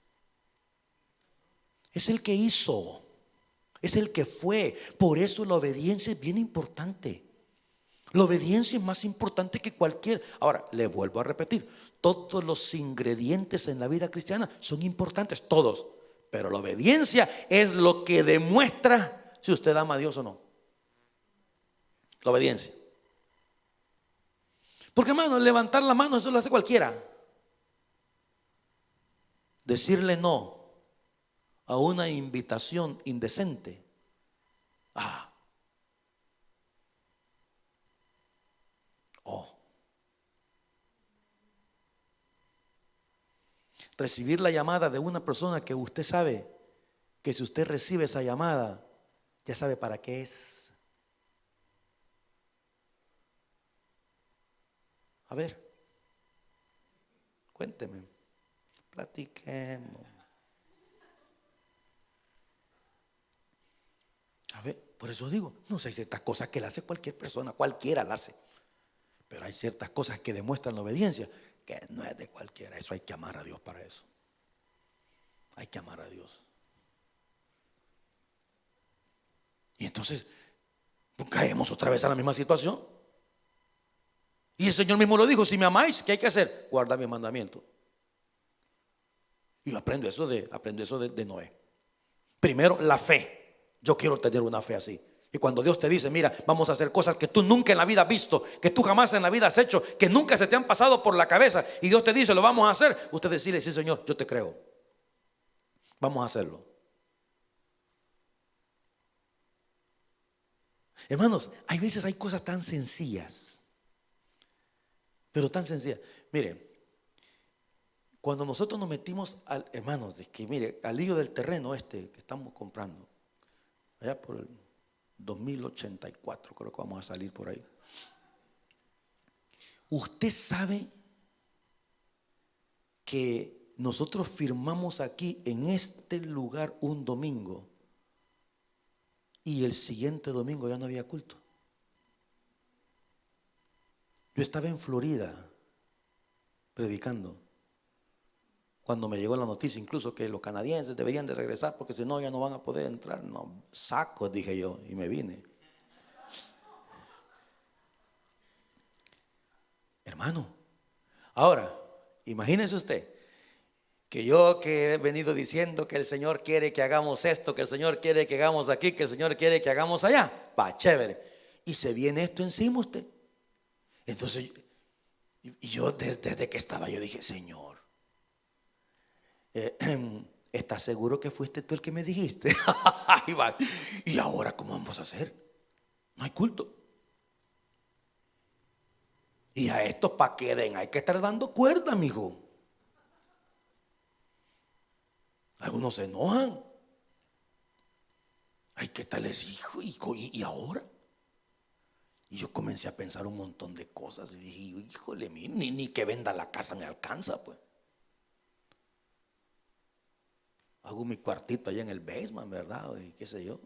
Es el que hizo, es el que fue. Por eso la obediencia es bien importante. La obediencia es más importante que cualquier. Ahora, le vuelvo a repetir, todos los ingredientes en la vida cristiana son importantes, todos. Pero la obediencia es lo que demuestra si usted ama a Dios o no. La obediencia. Porque, hermano, levantar la mano, eso lo hace cualquiera. Decirle no a una invitación indecente. Recibir la llamada de una persona que usted sabe que si usted recibe esa llamada, ya sabe para qué es. A ver, cuénteme, platiquemos. A ver, por eso digo, no sé, hay ciertas cosas que la hace cualquier persona, cualquiera la hace. Pero hay ciertas cosas que demuestran la obediencia que no es de cualquiera. Eso hay que amar a Dios para eso. Hay que amar a Dios. Y entonces pues caemos otra vez a la misma situación. Y el Señor mismo lo dijo: si me amáis, ¿qué hay que hacer? Guardar mi mandamiento. Y yo aprendo eso de Noé. Primero, la fe. Yo quiero tener una fe así. Y cuando Dios te dice, mira, vamos a hacer cosas que tú nunca en la vida has visto, que tú jamás en la vida has hecho, que nunca se te han pasado por la cabeza, y Dios te dice, lo vamos a hacer, usted decirle, sí Señor, yo te creo, vamos a hacerlo. Hermanos, hay veces hay cosas tan sencillas, pero tan sencillas. Mire, cuando nosotros nos metimos hermanos, es que mire, al lío del terreno que estamos comprando, allá por el 2084, creo que vamos a salir por ahí. Usted sabe que nosotros firmamos aquí en este lugar un domingo y el siguiente domingo ya no había culto. Yo estaba en Florida predicando cuando me llegó la noticia incluso que los canadienses deberían de regresar porque si no ya no van a poder entrar. No, saco, dije yo, y me vine. Hermano, ahora imagínese usted que yo que he venido diciendo que el Señor quiere que hagamos esto, que el Señor quiere que hagamos aquí, que el Señor quiere que hagamos allá, va, chévere, y se viene esto encima usted. Entonces yo desde que estaba yo dije, Señor, ¿estás seguro que fuiste tú el que me dijiste? ¿Y ahora cómo vamos a hacer? No hay culto. Y a estos pa' que den hay que estar dando cuerda, mijo. Algunos se enojan. Hay que estarles, hijo, y ahora. Y yo comencé a pensar un montón de cosas y dije, híjole, ni que venda la casa me alcanza, pues. Hago mi cuartito allá en el basement, ¿verdad? Y qué sé yo.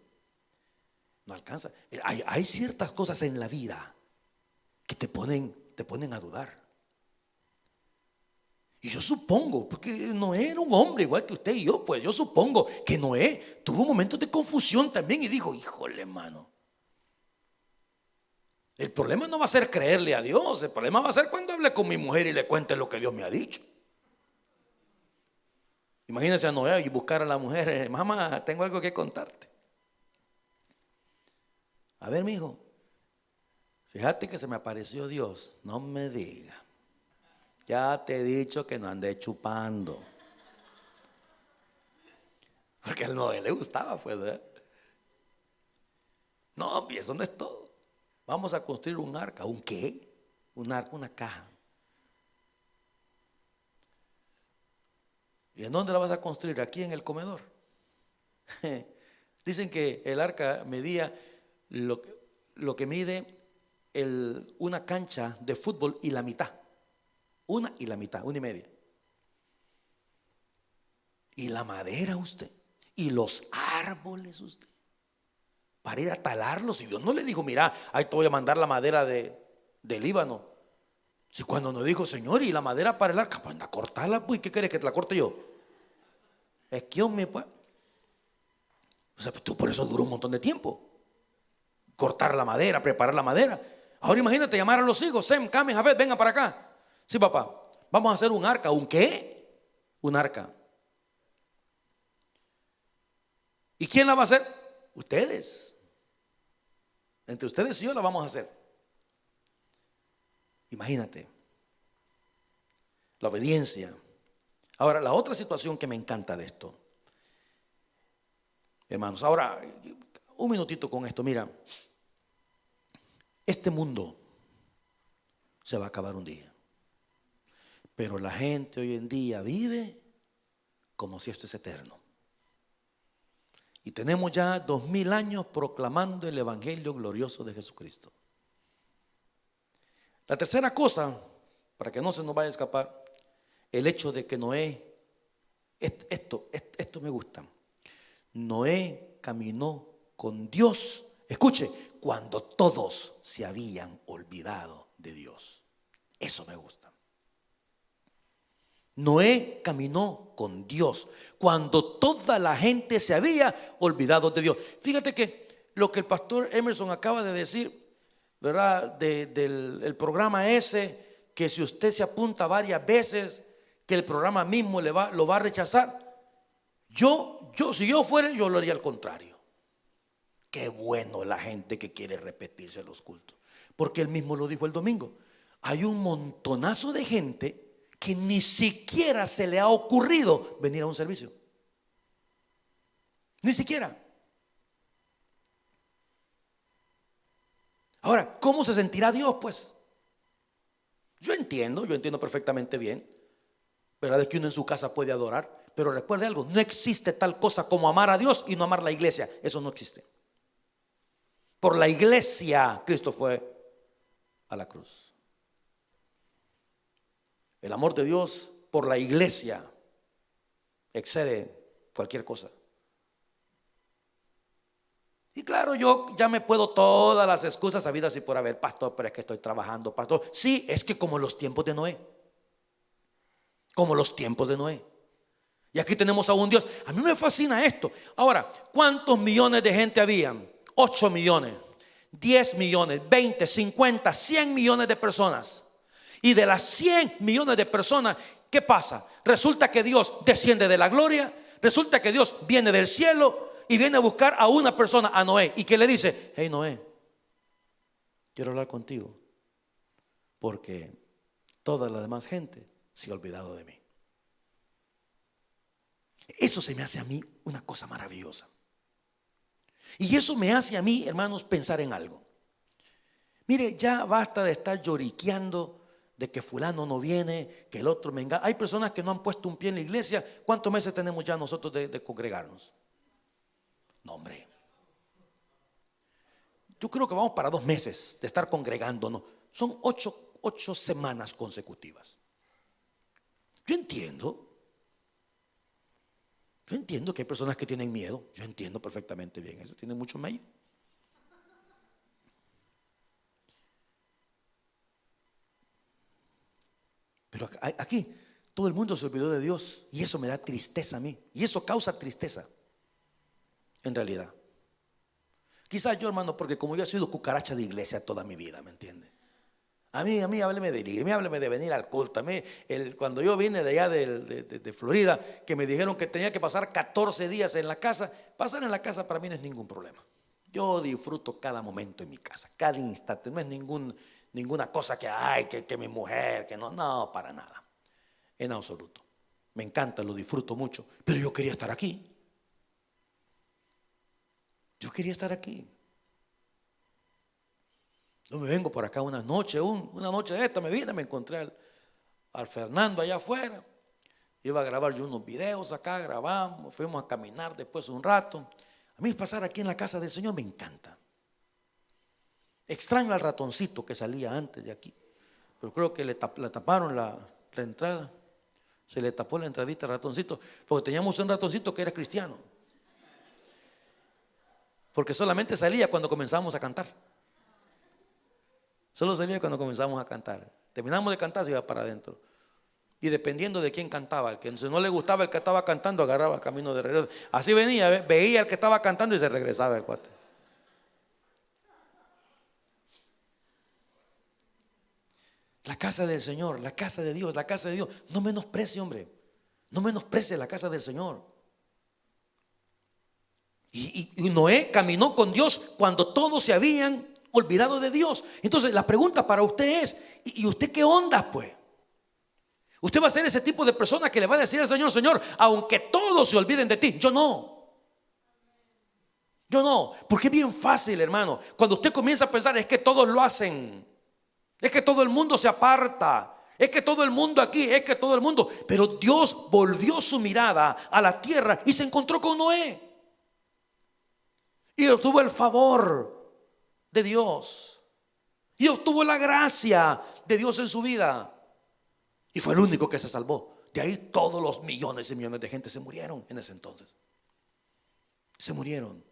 No alcanza. Hay ciertas cosas en la vida que te ponen a dudar. Y yo supongo, porque Noé era un hombre igual que usted y yo, pues yo supongo que Noé tuvo momentos de confusión también y dijo, híjole, hermano. El problema no va a ser creerle a Dios, el problema va a ser cuando hable con mi mujer y le cuente lo que Dios me ha dicho. Imagínense a Noé y buscar a la mujer, mamá, tengo algo que contarte. A ver, mijo, fíjate que se me apareció Dios. No me diga. Ya te he dicho que no ande chupando. Porque a Noé le gustaba, pues, ¿verdad? No, y eso no es todo. Vamos a construir un arca. ¿Un qué? Un arca, una caja. ¿Y en dónde la vas a construir? Aquí en el comedor. Dicen que el arca medía lo que mide una cancha de fútbol y la mitad. Una y la mitad, una y media. Y la madera usted. Y los árboles usted. Para ir a talarlos. Y Dios no le dijo, mira, ahí te voy a mandar la madera del Líbano. Si cuando nos dijo, Señor, y la madera para el arca, pues anda a cortarla, pues, ¿qué quieres que te la corte yo? Es que hombre, pues. O sea, pues, tú por eso duró un montón de tiempo. Cortar la madera, preparar la madera. Ahora imagínate llamar a los hijos, Sem, Cami, Jafet, venga para acá. Sí, papá, vamos a hacer un arca. ¿Un qué? Un arca. ¿Y quién la va a hacer? Ustedes. Entre ustedes y yo la vamos a hacer. Imagínate. La obediencia. Ahora, la otra situación que me encanta de esto, hermanos, ahora, un minutito con esto, mira, este mundo se va a acabar un día, pero la gente hoy en día vive como si esto es eterno. Y tenemos ya 2000 años proclamando el evangelio glorioso de Jesucristo. La tercera cosa, para que no se nos vaya a escapar, el hecho de que Noé, esto me gusta. Noé caminó con Dios, escuche, cuando todos se habían olvidado de Dios. Eso me gusta. Noé caminó con Dios cuando toda la gente se había olvidado de Dios. Fíjate que lo que el pastor Emerson acaba de decir, ¿verdad? Del programa ese, que si usted se apunta varias veces, que el programa mismo lo va a rechazar. Si yo fuera, yo lo haría al contrario. Qué bueno la gente que quiere repetirse los cultos. Porque él mismo lo dijo el domingo. Hay un montonazo de gente que ni siquiera se le ha ocurrido venir a un servicio. Ni siquiera. Ahora, ¿cómo se sentirá Dios, pues? Yo entiendo perfectamente bien, ¿verdad? Es que uno en su casa puede adorar, pero recuerde algo, no existe tal cosa como amar a Dios y no amar la iglesia. Eso no existe. Por la iglesia Cristo fue a la cruz. El amor de Dios por la iglesia excede cualquier cosa. Y claro, yo ya me puedo todas las excusas habidas y por haber, pastor, pero es que estoy trabajando, pastor. Sí, es que como los tiempos de Noé. Como los tiempos de Noé. Y aquí tenemos a un Dios. A mí me fascina esto. Ahora, ¿cuántos millones de gente habían? 8 millones, 10 millones, 20, 50, 100 millones de personas. Y de las 100 millones de personas, ¿qué pasa? Resulta que Dios desciende de la gloria. Resulta que Dios viene del cielo y viene a buscar a una persona, a Noé, y que le dice: hey Noé, quiero hablar contigo, porque toda la demás gente se ha olvidado de mí. Eso se me hace a mí una cosa maravillosa. Y eso me hace a mí, hermanos, pensar en algo. Mire, ya basta de estar lloriqueando de que fulano no viene, que el otro me engaña. Hay personas que no han puesto un pie en la iglesia. ¿Cuántos meses tenemos ya nosotros de congregarnos? No, hombre. Yo creo que vamos para 2 meses de estar congregándonos. Son 8 semanas consecutivas. Yo entiendo que hay personas que tienen miedo. Yo entiendo perfectamente bien eso. Tienen mucho miedo. Pero aquí todo el mundo se olvidó de Dios. Y eso me da tristeza a mí. Y eso causa tristeza. En realidad. Quizás yo, hermano, porque como yo he sido cucaracha de iglesia toda mi vida, ¿me entiende? A mí hábleme de ir, hábleme de venir al culto. A mí, cuando yo vine de allá de Florida, que me dijeron que tenía que pasar 14 días en la casa. Pasar en la casa para mí no es ningún problema. Yo disfruto cada momento en mi casa, cada instante. No es ninguna cosa que mi mujer, que no, para nada. En absoluto. Me encanta, lo disfruto mucho. Pero yo quería estar aquí. Yo quería estar aquí. Yo me vengo por acá una noche de esta, me encontré al Fernando allá afuera. Iba a grabar yo unos videos acá, grabamos, fuimos a caminar después un rato. A mí pasar aquí en la casa del Señor me encanta. Extraño al ratoncito que salía antes de aquí, pero creo que le taparon la entrada. Se le tapó la entradita al ratoncito, porque teníamos un ratoncito que era cristiano. Porque solamente salía cuando comenzamos a cantar. Solo salía cuando comenzamos a cantar. Terminamos de cantar, se iba para adentro. Y dependiendo de quién cantaba, el que no le gustaba el que estaba cantando, agarraba camino de regreso. Así venía, veía al que estaba cantando y se regresaba el cuate. La casa del Señor, la casa de Dios, la casa de Dios. No menosprecie, hombre. No menosprecie la casa del Señor. Y Noé caminó con Dios cuando todos se habían olvidado de Dios. Entonces la pregunta para usted es: ¿y usted qué onda, pues? Usted va a ser ese tipo de persona que le va a decir al Señor: Señor, aunque todos se olviden de ti, yo no, porque es bien fácil, hermano. Cuando usted comienza a pensar: es que todos lo hacen, es que todo el mundo se aparta, es que todo el mundo aquí, es que todo el mundo. Pero Dios volvió su mirada a la tierra y se encontró con Noé. Y obtuvo el favor de Dios. Y obtuvo la gracia de Dios en su vida. Y fue el único que se salvó. De ahí todos los millones y millones de gente se murieron en ese entonces. Se murieron.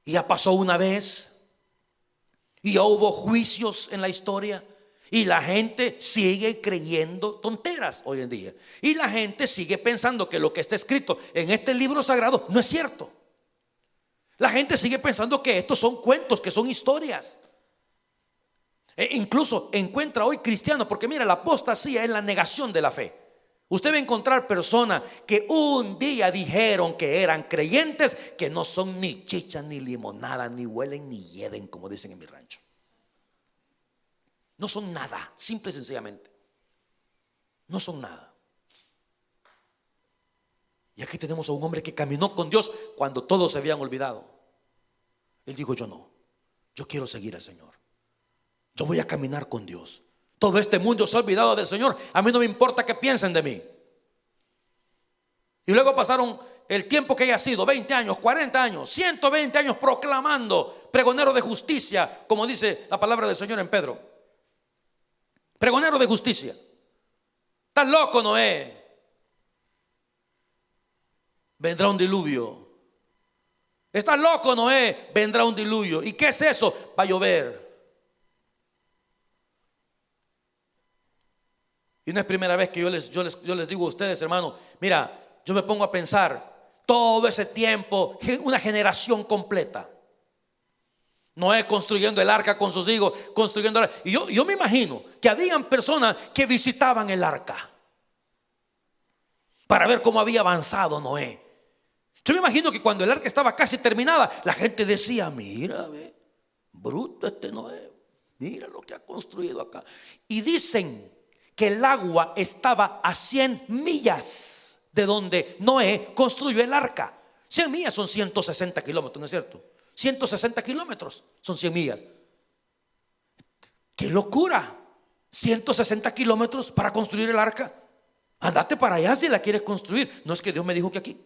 Y ya pasó una vez. Y ya hubo juicios en la historia. Y la gente sigue creyendo tonteras hoy en día. Y la gente sigue pensando que lo que está escrito en este libro sagrado no es cierto. La gente sigue pensando que estos son cuentos, que son historias. Incluso encuentra hoy cristianos, porque mira, la apostasía es la negación de la fe. Usted va a encontrar personas que un día dijeron que eran creyentes, que no son ni chicha, ni limonada, ni huelen, ni hieden, como dicen en mi rancho. No son nada, simple y sencillamente. No son nada. Y aquí tenemos a un hombre que caminó con Dios cuando todos se habían olvidado. Él dijo: yo no, yo quiero seguir al Señor. Yo voy a caminar con Dios. Todo este mundo se ha olvidado del Señor. A mí no me importa qué piensen de mí. Y luego pasaron el tiempo que haya sido, 20 años, 40 años, 120 años proclamando, pregonero de justicia, como dice la palabra del Señor en Pedro. Pregonero de justicia. Estás loco, Noé. Vendrá un diluvio. Estás loco, Noé. Vendrá un diluvio. ¿Y qué es eso? Va a llover. Y no es primera vez que yo les digo a ustedes, hermano, mira, yo me pongo a pensar todo ese tiempo, una generación completa. Noé construyendo el arca con sus hijos, construyendo el arca. Y yo me imagino que habían personas que visitaban el arca para ver cómo había avanzado Noé. Yo me imagino que cuando el arca estaba casi terminada, la gente decía: mira, ve, bruto este Noé, mira lo que ha construido acá. Y dicen que el agua estaba a 100 millas de donde Noé construyó el arca. 100 millas son 160 kilómetros, ¿no es cierto? 160 kilómetros son 100 millas. ¡Qué locura! 160 kilómetros para construir el arca. Andate para allá si la quieres construir. No es que Dios me dijo que aquí.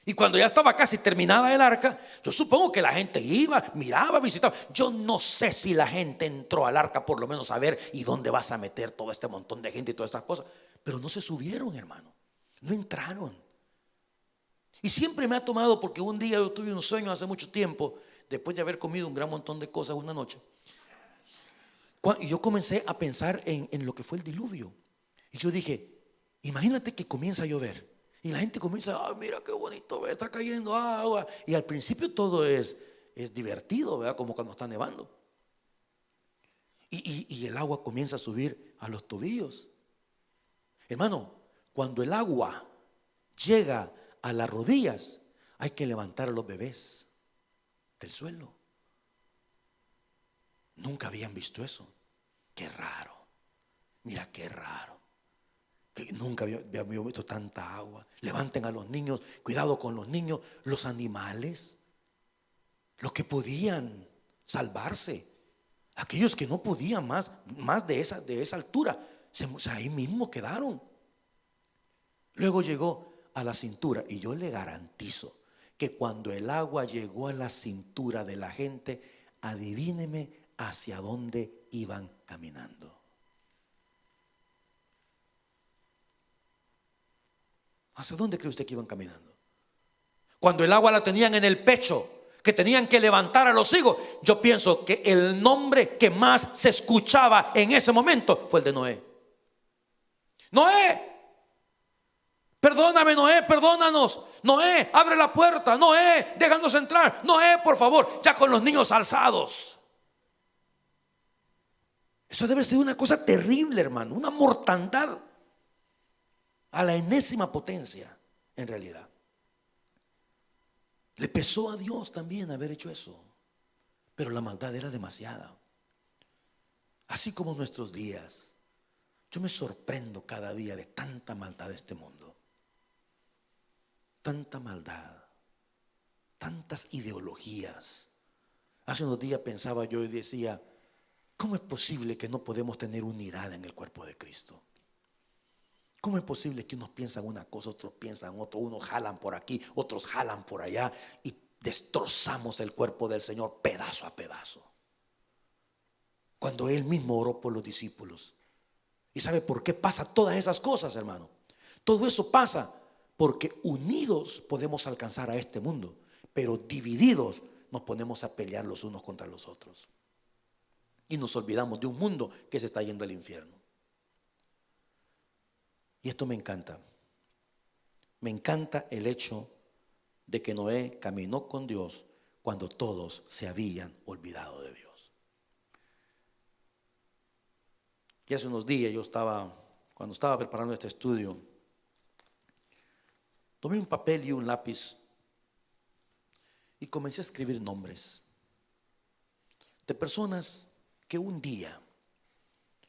Y cuando ya estaba casi terminada el arca, yo supongo que la gente iba, miraba, visitaba. Yo no sé si la gente entró al arca por lo menos a ver y dónde vas a meter todo este montón de gente y todas estas cosas. Pero no se subieron, hermano. No entraron. Y siempre me ha tomado, porque un día yo tuve un sueño hace mucho tiempo, después de haber comido un gran montón de cosas una noche. Y yo comencé a pensar en lo que fue el diluvio. Y yo dije: imagínate que comienza a llover. Y la gente comienza: ah, mira qué bonito, está cayendo agua. Y al principio todo es divertido, ¿verdad? Como cuando está nevando. Y el agua comienza a subir a los tobillos. Hermano, cuando el agua llega a las rodillas, hay que levantar a los bebés del suelo. Nunca habían visto eso. Qué raro. Mira qué raro. Que nunca había visto tanta agua. Levanten a los niños, cuidado con los niños, los animales, los que podían salvarse, aquellos que no podían más de esa altura, ahí mismo quedaron. Luego llegó a la cintura, y yo le garantizo que cuando el agua llegó a la cintura de la gente, adivíneme hacia dónde iban caminando. ¿Hacia dónde cree usted que iban caminando? Cuando el agua la tenían en el pecho, que tenían que levantar a los hijos, yo pienso que el nombre que más se escuchaba en ese momento fue el de Noé. Noé, perdóname, Noé, perdónanos. Noé, abre la puerta. Noé, déjanos entrar. Noé, por favor, ya con los niños alzados. Eso debe ser una cosa terrible, hermano, una mortandad a la enésima potencia, en realidad. Le pesó a Dios también haber hecho eso, pero la maldad era demasiada. Así como nuestros días, yo me sorprendo cada día de tanta maldad de este mundo. Tanta maldad, tantas ideologías. Hace unos días pensaba yo y decía: ¿cómo es posible que no podemos tener unidad en el cuerpo de Cristo? ¿Cómo es posible que unos piensan una cosa, otros piensan otra, unos jalan por aquí, otros jalan por allá, y destrozamos el cuerpo del Señor pedazo a pedazo? Cuando Él mismo oró por los discípulos. ¿Y sabe por qué pasa todas esas cosas, hermano? Todo eso pasa porque unidos podemos alcanzar a este mundo, pero divididos nos ponemos a pelear los unos contra los otros. Y nos olvidamos de un mundo que se está yendo al infierno. Y esto me encanta. Me encanta el hecho de que Noé caminó con Dios cuando todos se habían olvidado de Dios. Y hace unos días yo estaba cuando estaba preparando este estudio, tomé un papel y un lápiz y comencé a escribir nombres de personas que un día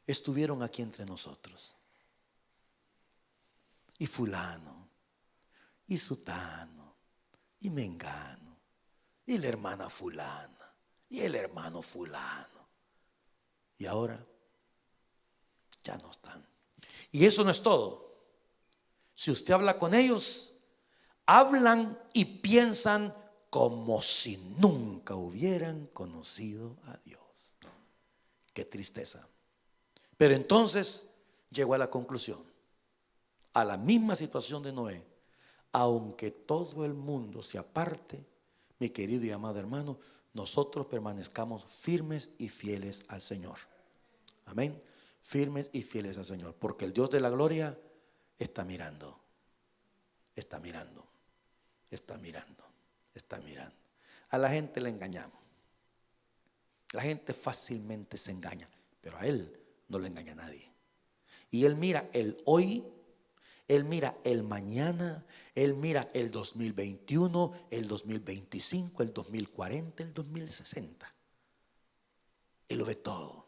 estuvieron aquí entre nosotros. Y fulano, y sutano, y mengano, y la hermana fulana, y el hermano fulano. Y ahora ya no están. Y eso no es todo. Si usted habla con ellos, hablan y piensan como si nunca hubieran conocido a Dios. Qué tristeza. Pero entonces llegó a la conclusión, a la misma situación de Noé. Aunque todo el mundo se aparte, mi querido y amado hermano, nosotros permanezcamos firmes y fieles al Señor. Amén. Firmes y fieles al Señor, porque el Dios de la gloria está mirando, está mirando, está mirando, está mirando. A la gente le engañamos. La gente fácilmente se engaña, pero a Él no le engaña a nadie. Y Él mira el hoy, Él mira el mañana, Él mira el 2021, el 2025, el 2040, el 2060. Él lo ve todo.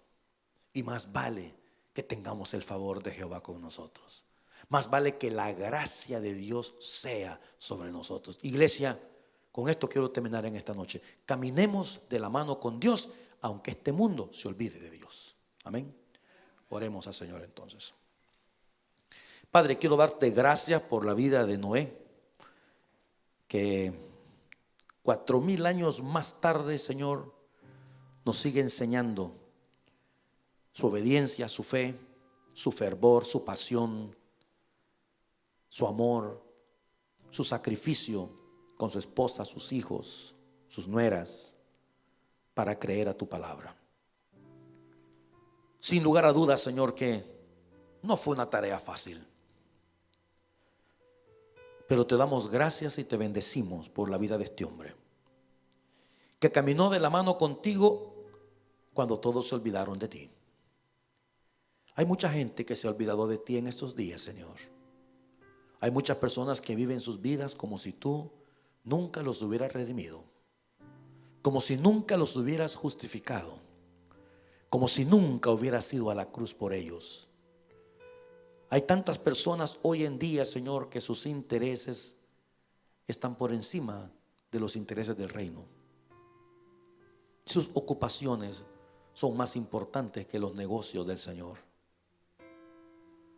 Y más vale que tengamos el favor de Jehová con nosotros. Más vale que la gracia de Dios sea sobre nosotros. Iglesia, con esto quiero terminar en esta noche. Caminemos de la mano con Dios, aunque este mundo se olvide de Dios. Amén. Oremos al Señor entonces. Padre, quiero darte gracias por la vida de Noé, que 4000 años más tarde, Señor, nos sigue enseñando su obediencia, su fe, su fervor, su pasión, su amor, su sacrificio con su esposa, sus hijos, sus nueras, para creer a tu palabra. Sin lugar a dudas, Señor, que no fue una tarea fácil. Pero te damos gracias y te bendecimos por la vida de este hombre, que caminó de la mano contigo cuando todos se olvidaron de ti. Hay mucha gente que se ha olvidado de ti en estos días, Señor. Hay muchas personas que viven sus vidas como si tú nunca los hubieras redimido, como si nunca los hubieras justificado, como si nunca hubieras ido a la cruz por ellos. Hay tantas personas hoy en día, Señor, que sus intereses están por encima de los intereses del reino. Sus ocupaciones son más importantes que los negocios del Señor.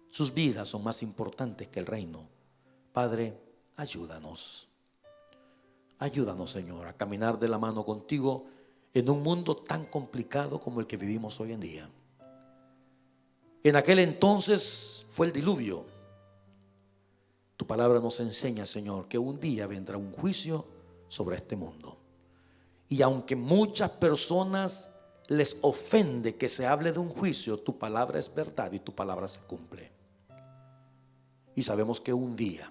Sus vidas son más importantes que el reino. Padre, ayúdanos. Ayúdanos, Señor, a caminar de la mano contigo en un mundo tan complicado como el que vivimos hoy en día. En aquel entonces fue el diluvio. Tu palabra nos enseña, Señor, que un día vendrá un juicio sobre este mundo. Y aunque muchas personas les ofende que se hable de un juicio, tu palabra es verdad y tu palabra se cumple. Y sabemos que un día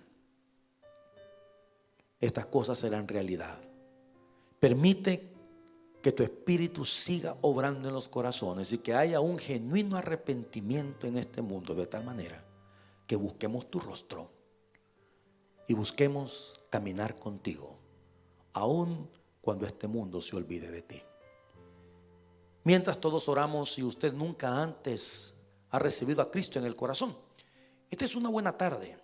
estas cosas serán realidad. Permite que tu espíritu siga obrando en los corazones y que haya un genuino arrepentimiento en este mundo, de tal manera que busquemos tu rostro y busquemos caminar contigo, aun cuando este mundo se olvide de ti. Mientras todos oramos, si usted nunca antes ha recibido a Cristo en el corazón, esta es una buena tarde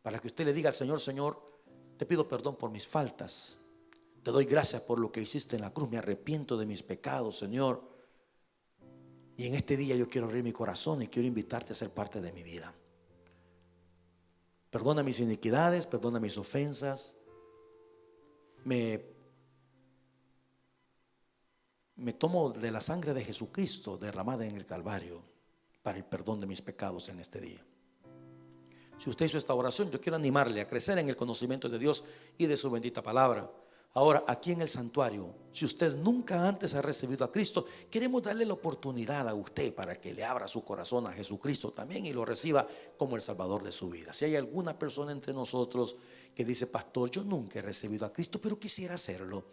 para que usted le diga al Señor: Señor, te pido perdón por mis faltas. Te doy gracias por lo que hiciste en la cruz. Me arrepiento de mis pecados, Señor. Y en este día yo quiero abrir mi corazón y quiero invitarte a ser parte de mi vida. Perdona mis iniquidades, perdona mis ofensas. Me tomo de la sangre de Jesucristo derramada en el Calvario para el perdón de mis pecados en este día. Si usted hizo esta oración, yo quiero animarle a crecer en el conocimiento de Dios y de su bendita palabra. Ahora, aquí en el santuario, si usted nunca antes ha recibido a Cristo, queremos darle la oportunidad a usted para que le abra su corazón a Jesucristo también y lo reciba como el Salvador de su vida. Si hay alguna persona entre nosotros que dice: pastor, yo nunca he recibido a Cristo, pero quisiera hacerlo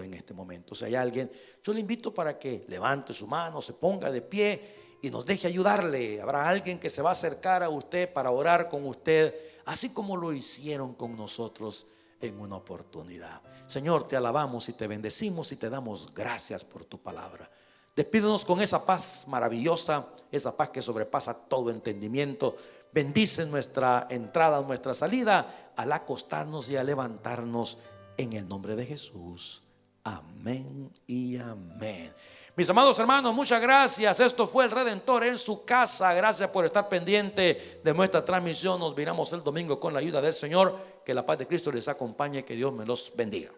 en este momento. Si hay alguien, yo le invito para que levante su mano, se ponga de pie y nos deje ayudarle. Habrá alguien que se va a acercar a usted para orar con usted, así como lo hicieron con nosotros en una oportunidad. Señor, te alabamos y te bendecimos y te damos gracias por tu palabra. Despídenos con esa paz maravillosa, esa paz que sobrepasa todo entendimiento. Bendice nuestra entrada, nuestra salida, al acostarnos y al levantarnos, en el nombre de Jesús. Amén y amén. Mis amados hermanos, muchas gracias. Esto fue el Redentor en su casa. Gracias por estar pendiente de nuestra transmisión. Nos miramos el domingo con la ayuda del Señor. Que la paz de Cristo les acompañe. Que Dios me los bendiga.